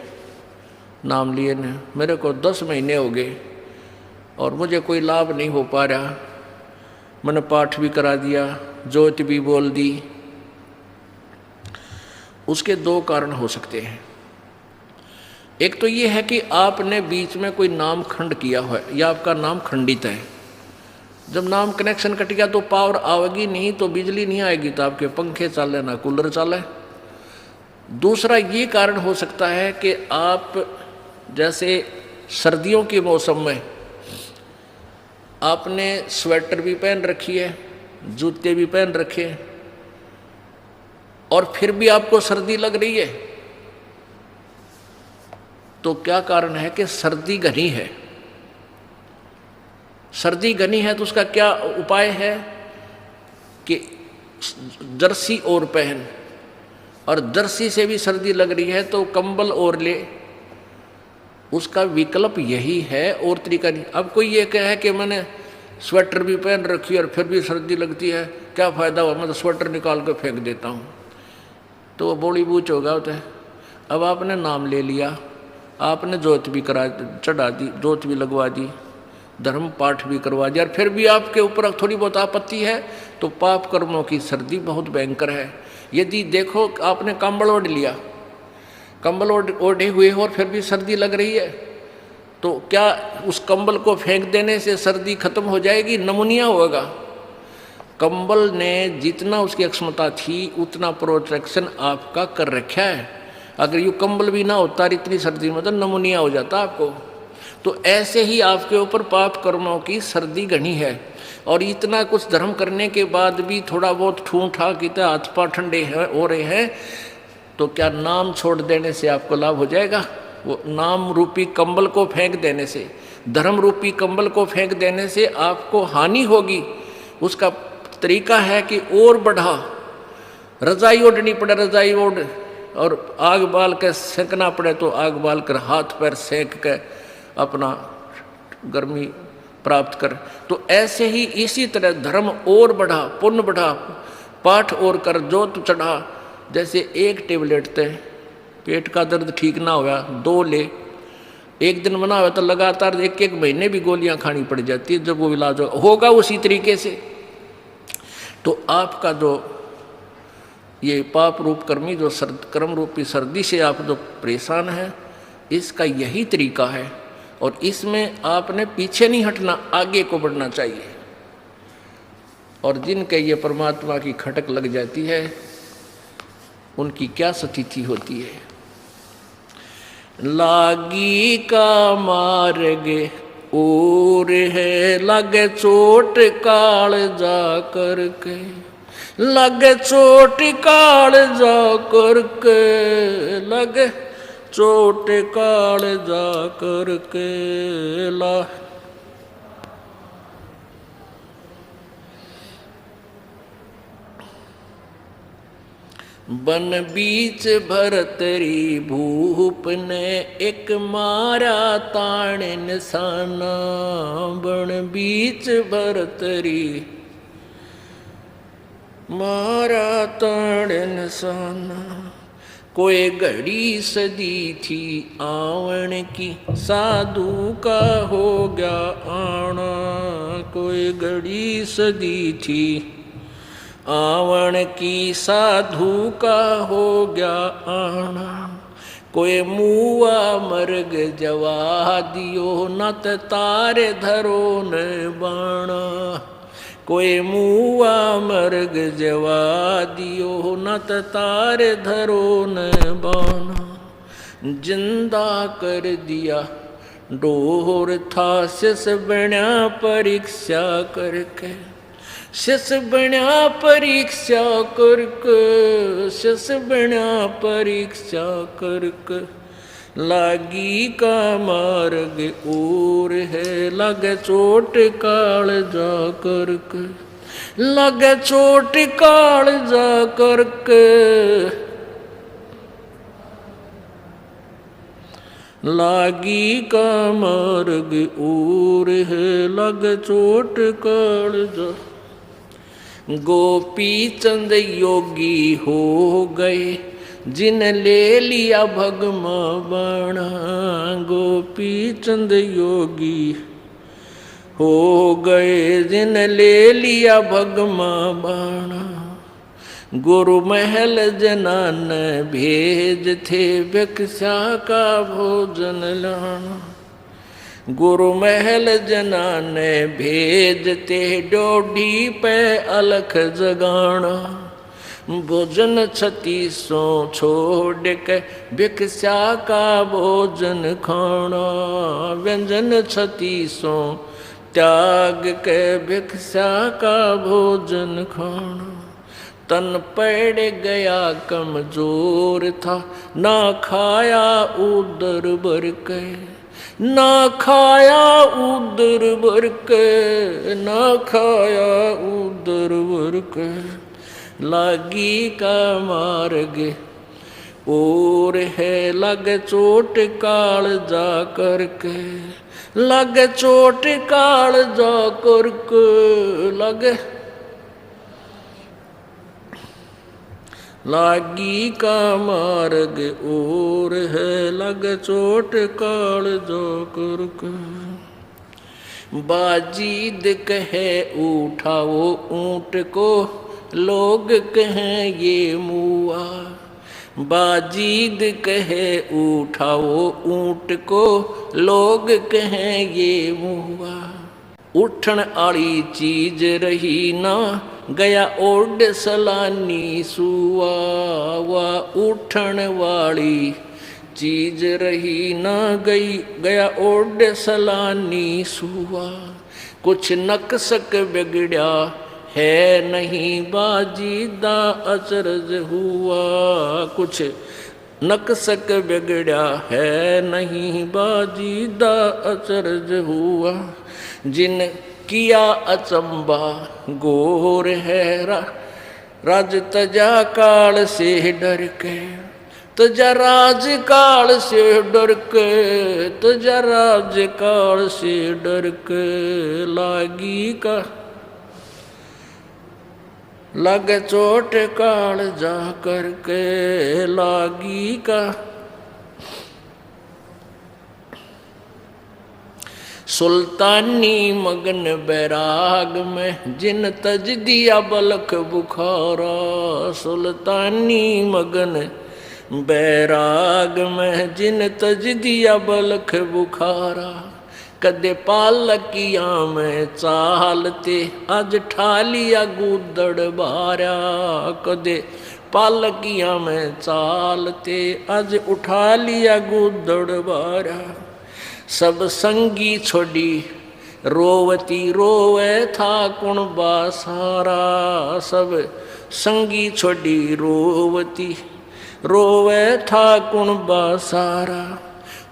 नाम लिए ने, मेरे को 10 महीने हो गए और मुझे कोई लाभ नहीं हो पा रहा, मैंने पाठ भी करा दिया, ज्योति भी बोल दी। उसके 2 कारण हो सकते हैं। एक तो ये है कि आपने बीच में कोई नाम खंड किया है, या आपका नाम खंडित है। जब नाम कनेक्शन कट गया तो पावर आएगी नहीं, तो बिजली नहीं आएगी, तो आपके पंखे चले ना कूलर चले। दूसरा ये कारण हो सकता है कि आप जैसे सर्दियों के मौसम में आपने स्वेटर भी पहन रखी है, जूते भी पहन रखे, और फिर भी आपको सर्दी लग रही है, तो क्या कारण है कि सर्दी घनी है। सर्दी घनी है तो उसका क्या उपाय है कि जर्सी और पहन, और जर्सी से भी सर्दी लग रही है तो कंबल और ले। उसका विकल्प यही है, और तरीका नहीं। अब कोई ये कहे कि मैंने स्वेटर भी पहन रखी और फिर भी सर्दी लगती है, क्या फ़ायदा हुआ, मैं तो स्वेटर निकाल कर फेंक देता हूँ, तो वो बोली बूच होगा होता है। अब आपने नाम ले लिया, आपने ज्योत भी चढ़ा दी, ज्योत भी लगवा दी, धर्म पाठ भी करवा दिया, और फिर भी आपके ऊपर थोड़ी बहुत आपत्ति है, तो पाप कर्मों की सर्दी बहुत भयंकर है। यदि देखो आपने कंबल ओढ़ लिया, कंबल ओढ़े हुए हो और फिर भी सर्दी लग रही है, तो क्या उस कंबल को फेंक देने से सर्दी खत्म हो जाएगी? नमूनिया होगा। कंबल ने जितना उसकी क्षमता थी उतना प्रोटेक्शन आपका कर रखा है। अगर ये कंबल भी ना होता इतनी सर्दी में, तो नमूनिया हो जाता आपको। तो ऐसे ही आपके ऊपर पाप कर्मों की सर्दी घनी है, और इतना कुछ धर्म करने के बाद भी थोड़ा बहुत ठूं ठा की हाथ पाँव ठंडे हो रहे हैं, तो क्या नाम छोड़ देने से आपको लाभ हो जाएगा? वो नाम रूपी कंबल को फेंक देने से, धर्म रूपी कंबल को फेंक देने से आपको हानि होगी। उसका तरीका है कि और बढ़ा, रजाई ओढ़नी पड़े, रजाई ओढ़, और आग बाल के सेंकना पड़े तो आग बाल कर, हाथ पैर सेंक के अपना गर्मी प्राप्त कर। तो ऐसे ही इसी तरह धर्म और बढ़ा, पुण्य बढ़ा, पाठ और कर, जोत चढ़ा, जैसे एक टेबलेट थे पेट का दर्द ठीक ना हुआ 2 ले, एक दिन बना हुआ तो लगातार 1-1 महीने भी गोलियां खानी पड़ जाती है जब वो इलाज होगा उसी तरीके से। तो आपका जो ये पाप रूप कर्मी जो कर्म रूपी सर्दी से आप जो परेशान हैं, इसका यही तरीका है और इसमें आपने पीछे नहीं हटना, आगे को बढ़ना चाहिए। और जिनके ये परमात्मा की खटक लग जाती है उनकी क्या स्थिति होती है। लागी का मार्ग और है लगे चोट काल जा करके, लगे चोट काल जा करके, लगे चोट काल जा करके ला। बन बीच भरतरी भूप ने एक मारा ताण निशाना, बन बीच भरतरी मारा ताण निशाना। कोई घड़ी सदी थी आवन की साधु का हो गया आना, कोई घड़ी सदी थी आवन की साधु का हो गया आना। कोई मुआ मर्ग जवा दियो नत तारे धरो न बाणा, कोई मुआ मर्ग जवा दियो नत तारे धरो न बाणा। जिंदा कर दिया डोर था शिष बना परीक्षा करके, शिष बना परीक्षा करके, शिष बना परीक्षा करके। लागी का मार्ग और है लगे चोट काल जा करके, लगे चोट काल जा करके। लागी का मार्ग और है लगे चोट काल जा। गोपी चंद योगी हो गए जिन ले लिया भगमा बाणा, गोपी चंद योगी हो गए जिन ले लिया भगमा बाणा। गुरु महल जनान भेज थे भिक्षा का भोजन लाना, गुरु महल जनाने भेजते डोडी पे अलख जगाना। भोजन 36 छोड़ के भिक्षा का भोजन खाना, व्यंजन 36 त्याग के भिक्षा का भोजन खाना। तन पड़ गया कमजोर था ना खाया उदर भर के, ना खाया उदर भर के, ना खाया उदर भर के। लागी का मार्ग और है लग चोट काल जा करके, लग चोट काल जा करके। लग लागी का मार्ग और है लग चोट काल जो करके। बाजीद कहे उठाओ ऊंट को लोग कहें ये मुआ, बाजीद कहे उठाओ ऊंट को लोग कहें ये मुआ। उठन आली चीज रही ना गया ओड सलानी सुआ, वा उठन वाली चीज रही ना गया ओड सलानी सुआ। कुछ नक्सक बिगड़ा है नहीं बाजीदा अचरज हुआ, कुछ नक्सक बिगड़ा है नहीं बाजीदा अचरज हुआ। जिन किया अचंबा गोर है राज तजा काल से डर के, तजा राज काल से डर के, तजा राज काल से डर के। लागी का लग चोट काल जा करके लागी का। सुल्तानी मगन बैराग में जिन तज दिया बलख बुखारा। सुल्तानी मगन बैराग में जिन तज दिया बलख बुखारा। कदे पालकिया में चालते अज ठालिया गुदड़ बारा। कदे पालकिया में चालते अज उठा लिया गुदड़ बारा। सब संगी छोड़ी रोवती रोवे था कुण बासारा। सब संगी छोड़ी रोवती रोवे था कुण बासारा।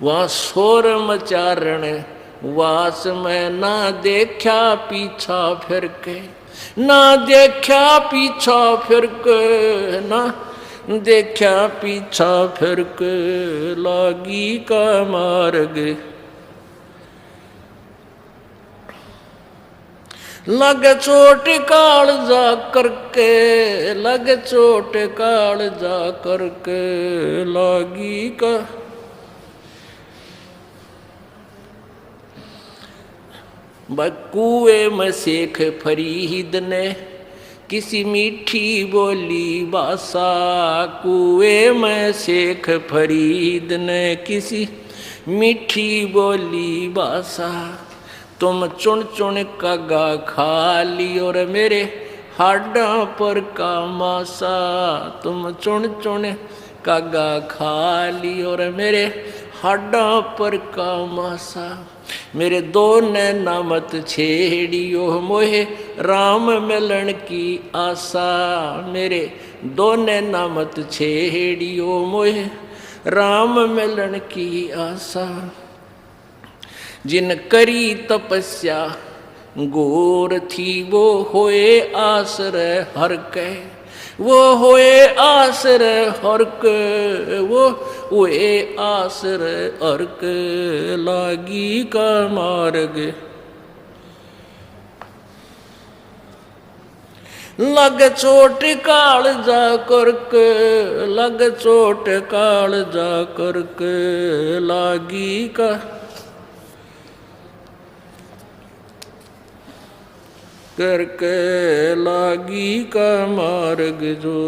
वहाँ शोर मचारण वास में ना देखा पीछा फिर के। ना देखा पीछा फिर के। ना देखा पीछा फिर के लागी का मार्ग। लग चोट काल जा करके। लग चोट काल जा करके लागी का। कुएं में शेख फरीद ने किसी मीठी बोली बासा। कुएं में शेख फरीद ने किसी मीठी बोली बासा। तुम चुन चुन कागा खा ली और मेरे हाडा पर का मासा। तुम चुन चुन कागा खा ली और मेरे हाडा पर का मासा। मेरे दो नैना मत छेड़ियो मोहे राम मिलन की आशा। मेरे दो नैना मत छेड़ियो मोहे राम मिलन की आशा। जिन करी तपस्या गोर थी वो होए आश्रय हर के। वो होए आश्रय हर के। वो हुए आश्रय हर के लागी का मार्ग। लग चोट काल जा करके। लग चोट काल जा करके लागी का। करके लागी का मार्ग जो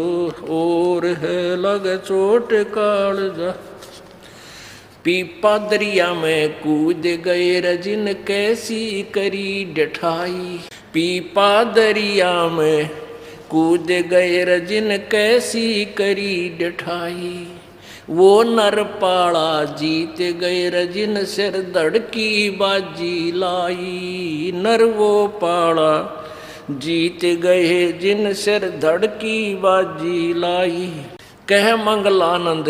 और है। लग चोट काल जा। पीपा दरिया में कूद गए रजिन कैसी करी डठाई। पीपा दरिया में कूद गए रजिन कैसी करी डठाई। वो नर पाड़ा जीत गए रजिन सिर धड़की बाजी लाई। नर वो पाड़ा जीत गए जिन सिर धड़की बाजी लाई। कह मंगलानंद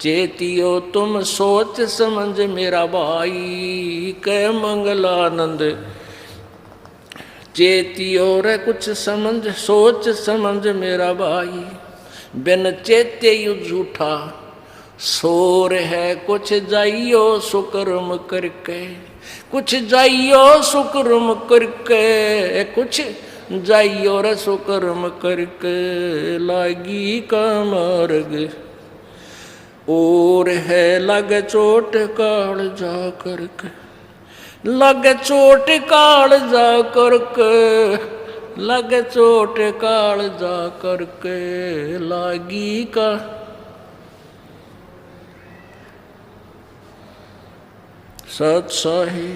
चेतियो तुम सोच समझ मेरा भाई। कह मंगलानंद चेतियो रे कुछ समझ सोच समझ मेरा भाई। बिन चेते यु झूठा शोर है कुछ जाइयो सुकर्म करके। कुछ जाइयो सुकर्म करके। कुछ जाइयो रे सुकर्म करके लागी का मार्ग। और है लग चोट काल जा करके। लग चोट काल जा करके। लग चोट काल जा करके लागी का। सत्साही।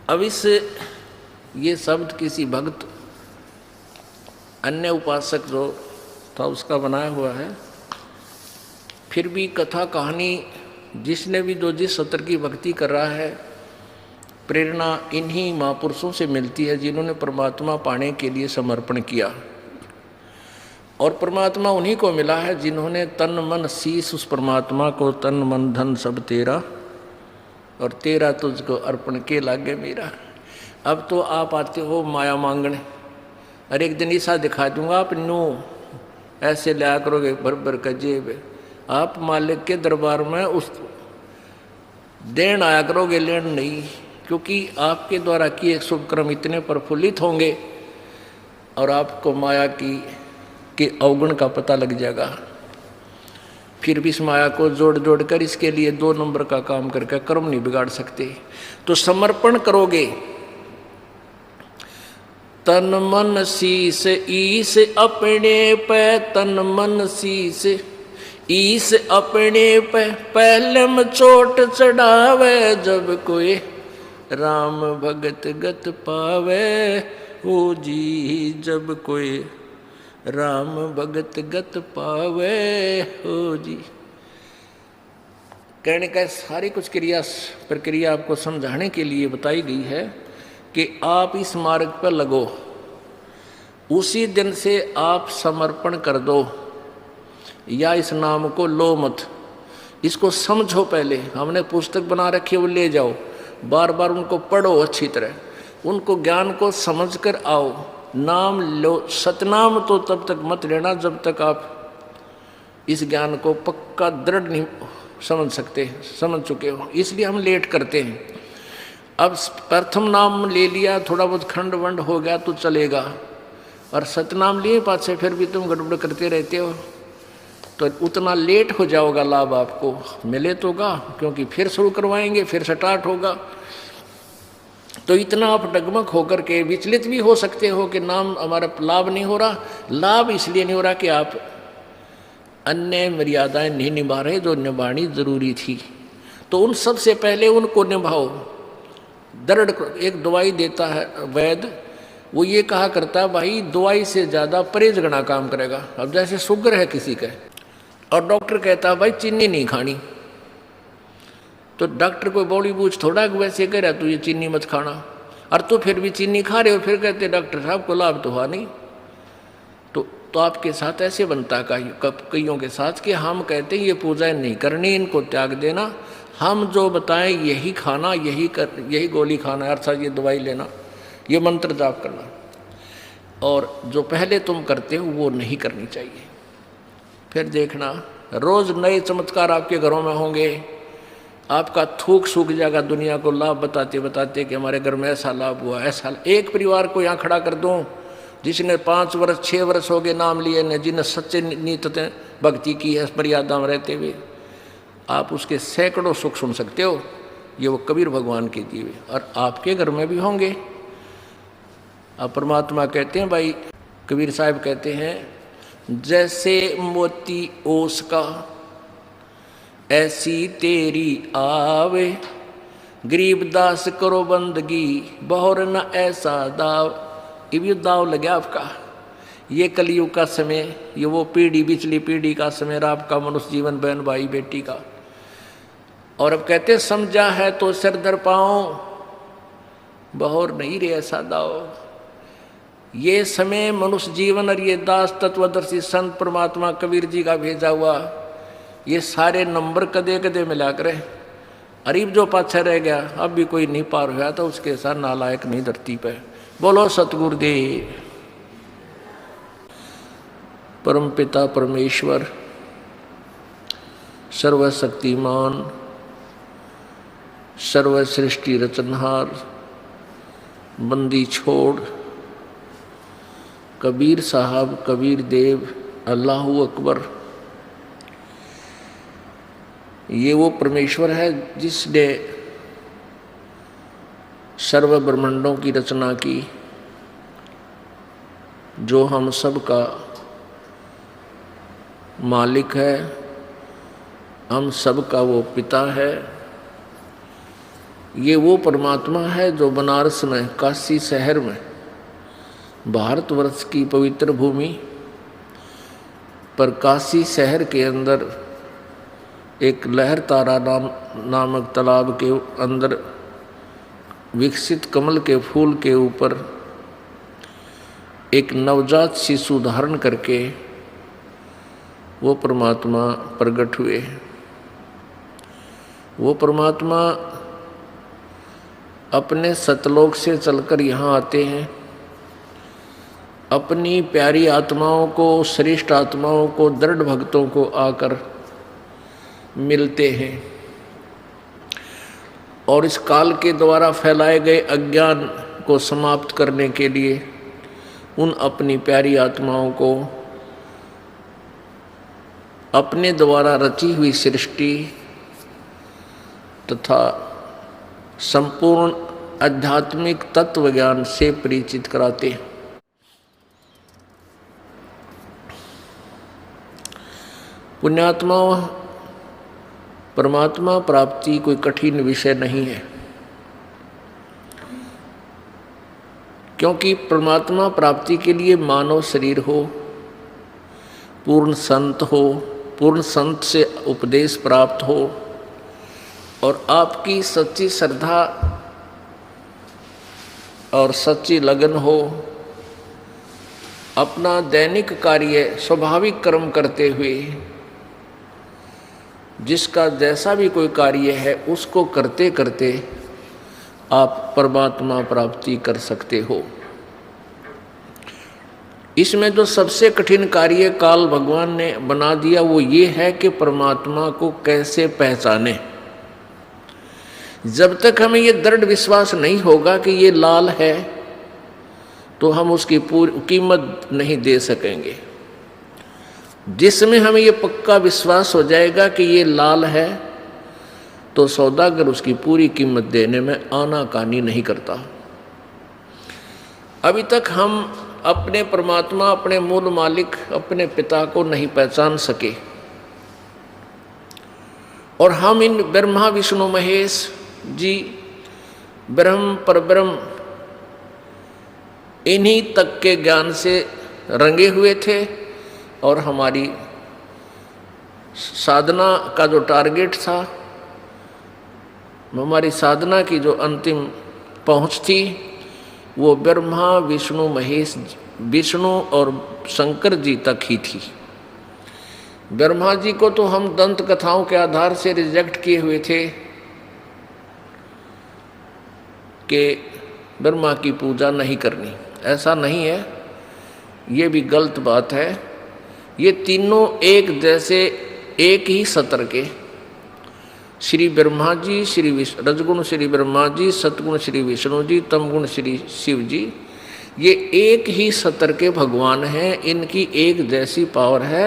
अब इस ये शब्द किसी भक्त अन्य उपासक जो था उसका बनाया हुआ है। फिर भी कथा कहानी जिसने भी जो जिस सत्र की भक्ति कर रहा है प्रेरणा इन्हीं महापुरुषों से मिलती है जिन्होंने परमात्मा पाने के लिए समर्पण किया। और परमात्मा उन्हीं को मिला है जिन्होंने तन मन शीश उस परमात्मा को तन मन धन सब तेरा और तेरा तुझको अर्पण के लागे मेरा। अब तो आप आते हो माया मांगने। अरे एक दिन ऐसा दिखा दूंगा आप नो ऐसे लिया करोगे भर भर का जेब। आप मालिक के दरबार में उस देन आया करोगे लेन नहीं। क्योंकि आपके द्वारा किए शुभ कर्म इतने प्रफुल्लित होंगे और आपको माया की के अवगुण का पता लग जाएगा। फिर भी इस माया को जोड़ जोड़ कर इसके लिए 2 नंबर का काम करके कर्म नहीं बिगाड़ सकते। तो समर्पण करोगे, तन मन शीस ईस अपने पे, तन मन शीस ईस अपने पे, पहले में चोट चढ़ावे, जब कोई राम भगत गत पावे, ओ जी जब कोई राम भगत गत पावे, हो जी। कहने का सारी कुछ प्रक्रिया आपको समझाने के लिए बताई गई है कि आप इस मार्ग पर लगो, उसी दिन से आप समर्पण कर दो, या इस नाम को लो मत, इसको समझो। पहले हमने पुस्तक बना रखी है, वो ले जाओ, बार बार उनको पढ़ो अच्छी तरह, उनको ज्ञान को समझ कर आओ, नाम लो। सतनाम तो तब तक मत लेना जब तक आप इस ज्ञान को पक्का दृढ़ नहीं समझ चुके हो, इसलिए हम लेट करते हैं। अब प्रथम नाम ले लिया, थोड़ा बहुत खंड वंड हो गया तो चलेगा, और सतनाम लिए पाछे फिर भी तुम गड़बड़ करते रहते हो, तो उतना लेट हो जाओगा, लाभ आपको मिले तोगा, क्योंकि फिर शुरू करवाएंगे, फिर स्टार्ट होगा। तो इतना आप डगमग होकर के विचलित भी हो सकते हो कि नाम हमारा लाभ नहीं हो रहा। लाभ इसलिए नहीं हो रहा कि आप अन्य मर्यादाएं नहीं निभा रहे जो निभानी जरूरी थी। तो उन सब से पहले उनको निभाओ। दृढ़ एक दवाई देता है वैद्य, वो ये कहा करता है भाई दवाई से ज़्यादा परहेज गणा काम करेगा। अब जैसे शुगर है किसी का, और डॉक्टर कहता है भाई चीनी नहीं खानी, तो डॉक्टर कोई बॉडी बूझ थोड़ा वैसे कह रहा तू ये चीनी मत खाना, और तो फिर भी चीनी खा रहे हो, फिर कहते डॉक्टर साहब को लाभ तो हुआ नहीं। तो आपके साथ ऐसे बनता है कईयों के साथ कि हम कहते हैं ये पूजाएं नहीं करनी, इनको त्याग देना, हम जो बताएं यही खाना, यही गोली खाना, अर्थात ये दवाई लेना, ये मंत्र जाप करना, और जो पहले तुम करते हो वो नहीं करनी चाहिए। फिर देखना रोज़ नए चमत्कार आपके घरों में होंगे, आपका थूक सूख जाएगा दुनिया को लाभ बताते बताते कि हमारे घर में ऐसा लाभ हुआ, ऐसा। एक परिवार को यहाँ खड़ा कर दूँ जिसने 5 वर्ष 6 वर्ष हो गए नाम लिए ने, जिन्हें सच्चे नीत भक्ति की है मर्यादा में रहते हुए, आप उसके सैकड़ों सुख सुन सकते हो। ये वो कबीर भगवान के दिए हुए, और आपके घर में भी होंगे। अब परमात्मा कहते हैं भाई, कबीर साहब कहते हैं, जैसे मोती ओस का ऐसी तेरी आवे, गरीब दास करो बंदगी बहुर न ऐसा दाव। ये दाव लगे आपका, ये कलयुग का समय, ये वो पीढ़ी पिछली पीढ़ी का समय रहा आपका मनुष्य जीवन, बहन भाई बेटी का। और अब कहते समझा है तो सिर धर पाओ, बहुर नहीं रे ऐसा दाव। ये समय मनुष्य जीवन और ये दास तत्वदर्शी संत परमात्मा कबीर जी का भेजा हुआ, ये सारे नंबर कदे कदे मिला करे, अरीब जो पाछा रह गया अब भी कोई नहीं पार हुआ, तो उसके साथ नालायक नहीं धरती पे। बोलो सतगुरुदेव। परमपिता परमेश्वर सर्वशक्तिमान सर्व सृष्टि रचनहार, बंदी छोड़ कबीर साहब, कबीर देव, अल्लाहू अकबर, ये वो परमेश्वर है जिसने सर्व ब्रह्मांडों की रचना की, जो हम सब का मालिक है, हम सब का वो पिता है। ये वो परमात्मा है जो बनारस में, काशी शहर में, भारतवर्ष की पवित्र भूमि पर काशी शहर के अंदर एक लहर तारा नामक तालाब के अंदर विकसित कमल के फूल के ऊपर एक नवजात शिशु धारण करके वो परमात्मा प्रकट हुए। वो परमात्मा अपने सतलोक से चलकर यहाँ आते हैं, अपनी प्यारी आत्माओं को, श्रेष्ठ आत्माओं को, दृढ़ भक्तों को आकर मिलते हैं, और इस काल के द्वारा फैलाए गए अज्ञान को समाप्त करने के लिए उन अपनी प्यारी आत्माओं को अपने द्वारा रची हुई सृष्टि तथा संपूर्ण आध्यात्मिक तत्व ज्ञान से परिचित कराते हैं। पुण्यात्मा, परमात्मा प्राप्ति कोई कठिन विषय नहीं है, क्योंकि परमात्मा प्राप्ति के लिए मानव शरीर हो, पूर्ण संत हो, पूर्ण संत से उपदेश प्राप्त हो और आपकी सच्ची श्रद्धा और सच्ची लगन हो, अपना दैनिक कार्य स्वाभाविक कर्म करते हुए जिसका जैसा भी कोई कार्य है उसको करते करते आप परमात्मा प्राप्ति कर सकते हो। इसमें जो सबसे कठिन कार्य काल भगवान ने बना दिया वो ये है कि परमात्मा को कैसे पहचाने। जब तक हमें ये दृढ़ विश्वास नहीं होगा कि ये लाल है तो हम उसकी पूरी कीमत नहीं दे सकेंगे। जिसमें हमें ये पक्का विश्वास हो जाएगा कि ये लाल है तो सौदागर उसकी पूरी कीमत देने में आनाकानी नहीं करता। अभी तक हम अपने परमात्मा, अपने मूल मालिक, अपने पिता को नहीं पहचान सके और हम इन ब्रह्मा विष्णु महेश जी, ब्रह्म परब्रह्म, इन्हीं तक के ज्ञान से रंगे हुए थे और हमारी साधना का जो टारगेट था, हमारी साधना की जो अंतिम पहुंच थी वो ब्रह्मा विष्णु महेश, विष्णु और शंकर जी तक ही थी। ब्रह्मा जी को तो हम दंत कथाओं के आधार से रिजेक्ट किए हुए थे कि ब्रह्मा की पूजा नहीं करनी। ऐसा नहीं है, ये भी गलत बात है। ये तीनों एक जैसे, एक ही सत्र के श्री ब्रह्मा जी, श्री रजगुण श्री ब्रह्मा जी, सतगुण श्री विष्णु जी, तमगुण श्री शिव जी, ये एक ही सत्र के भगवान हैं। इनकी एक जैसी पावर है,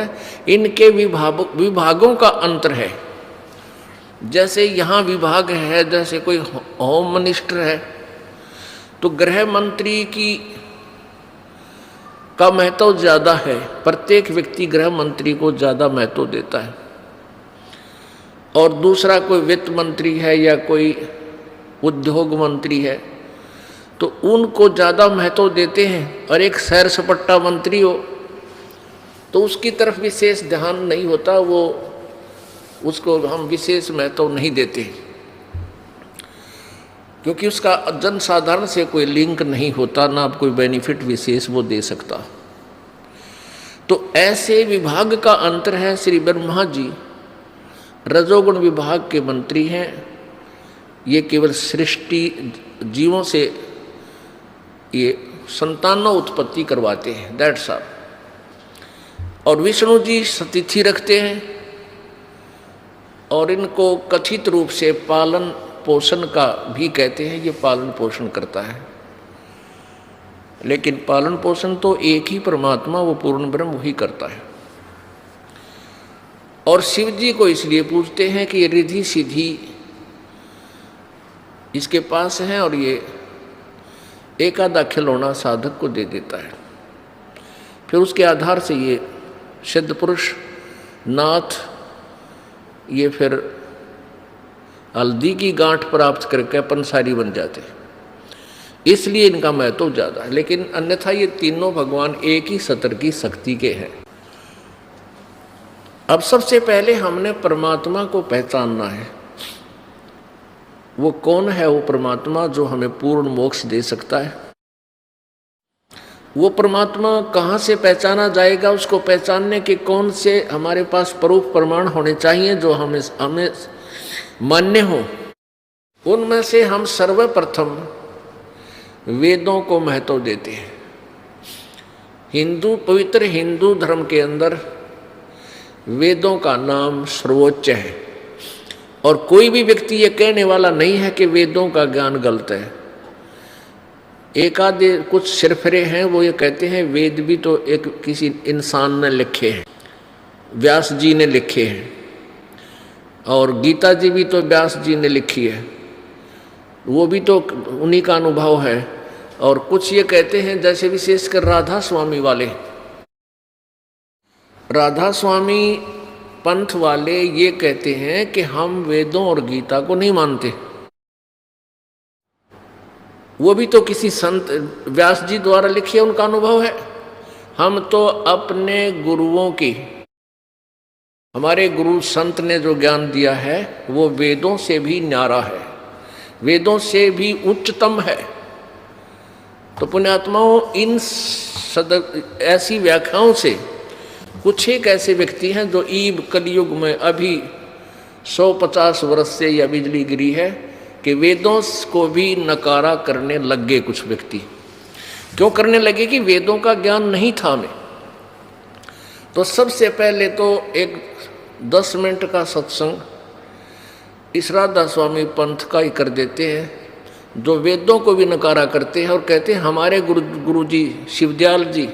इनके विभागों का अंतर है। जैसे यहाँ विभाग है, जैसे कोई होम मिनिस्टर है तो गृह मंत्री का महत्व ज़्यादा है। प्रत्येक व्यक्ति गृह मंत्री को ज़्यादा महत्व देता है और दूसरा कोई वित्त मंत्री है या कोई उद्योग मंत्री है तो उनको ज़्यादा महत्व देते हैं। और एक सैर सपाटा मंत्री हो तो उसकी तरफ विशेष ध्यान नहीं होता, वो उसको हम विशेष महत्व नहीं देते क्योंकि उसका जनसाधारण से कोई लिंक नहीं होता, ना कोई बेनिफिट विशेष वो दे सकता। तो ऐसे विभाग का अंतर है। श्री ब्रह्मा जी रजोगुण विभाग के मंत्री हैं, ये केवल सृष्टि जीवों से ये संतानों उत्पत्ति करवाते हैं, दैट्स ऑल। और विष्णु जी सतिथि रखते हैं और इनको कथित रूप से पालन पोषण का भी कहते हैं, ये पालन पोषण करता है। लेकिन पालन पोषण तो एक ही परमात्मा, वो पूर्ण ब्रह्म वही करता है। और शिव जी को इसलिए पूजते हैं कि ये रिद्धि सिद्धि इसके पास है और ये एकादा खिलौना साधक को दे देता है। फिर उसके आधार से ये सिद्ध पुरुष, नाथ, ये फिर हल्दी की गांठ प्राप्त करके पंसारी बन जाते, इसलिए इनका महत्व ज़्यादा है। लेकिन अन्यथा ये तीनों भगवान एक ही सत्र की शक्ति के हैं। अब सबसे पहले हमने परमात्मा को पहचानना है। वो कौन है वो परमात्मा जो हमें पूर्ण मोक्ष दे सकता है? वो परमात्मा कहाँ से पहचाना जाएगा? उसको पहचानने के कौन से हमारे पास प्रूफ प्रमाण होने चाहिए जो हमें मान्य हो? उनमें से हम सर्वप्रथम वेदों को महत्व देते हैं। पवित्र हिंदू धर्म के अंदर वेदों का नाम सर्वोच्च है और कोई भी व्यक्ति ये कहने वाला नहीं है कि वेदों का ज्ञान गलत है। एक आधे कुछ सिरफरे हैं वो ये कहते हैं वेद भी तो एक किसी इंसान ने लिखे हैं, व्यास जी ने लिखे हैं, और गीता जी भी तो व्यास जी ने लिखी है, वो भी तो उन्हीं का अनुभव है। और कुछ ये कहते हैं जैसे विशेषकर राधा स्वामी वाले, राधा स्वामी पंथ वाले ये कहते हैं कि हम वेदों और गीता को नहीं मानते, वो भी तो किसी संत व्यास जी द्वारा लिखे उनका अनुभव है। हम तो अपने गुरुओं की, हमारे गुरु संत ने जो ज्ञान दिया है वो वेदों से भी न्यारा है, वेदों से भी उच्चतम है। तो पुण्यात्माओं, इन ऐसी व्याख्याओं से कुछ एक ऐसे व्यक्ति हैं जो ईब कलयुग में अभी 150 वर्ष से यह बिजली गिरी है कि वेदों को भी नकारा करने लग गए कुछ व्यक्ति। क्यों करने लगे? कि वेदों का ज्ञान नहीं था हमें। तो सबसे पहले तो एक 10 मिनट का सत्संग इस राधा स्वामी पंथ का ही कर देते हैं, जो वेदों को भी नकारा करते हैं और कहते हैं हमारे गुरु जी शिवदयाल जी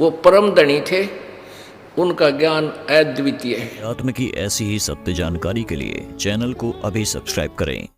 वो परम धनी थे, उनका ज्ञान अद्वितीय है। आत्म की ऐसी ही सत्य जानकारी के लिए चैनल को अभी सब्सक्राइब करें।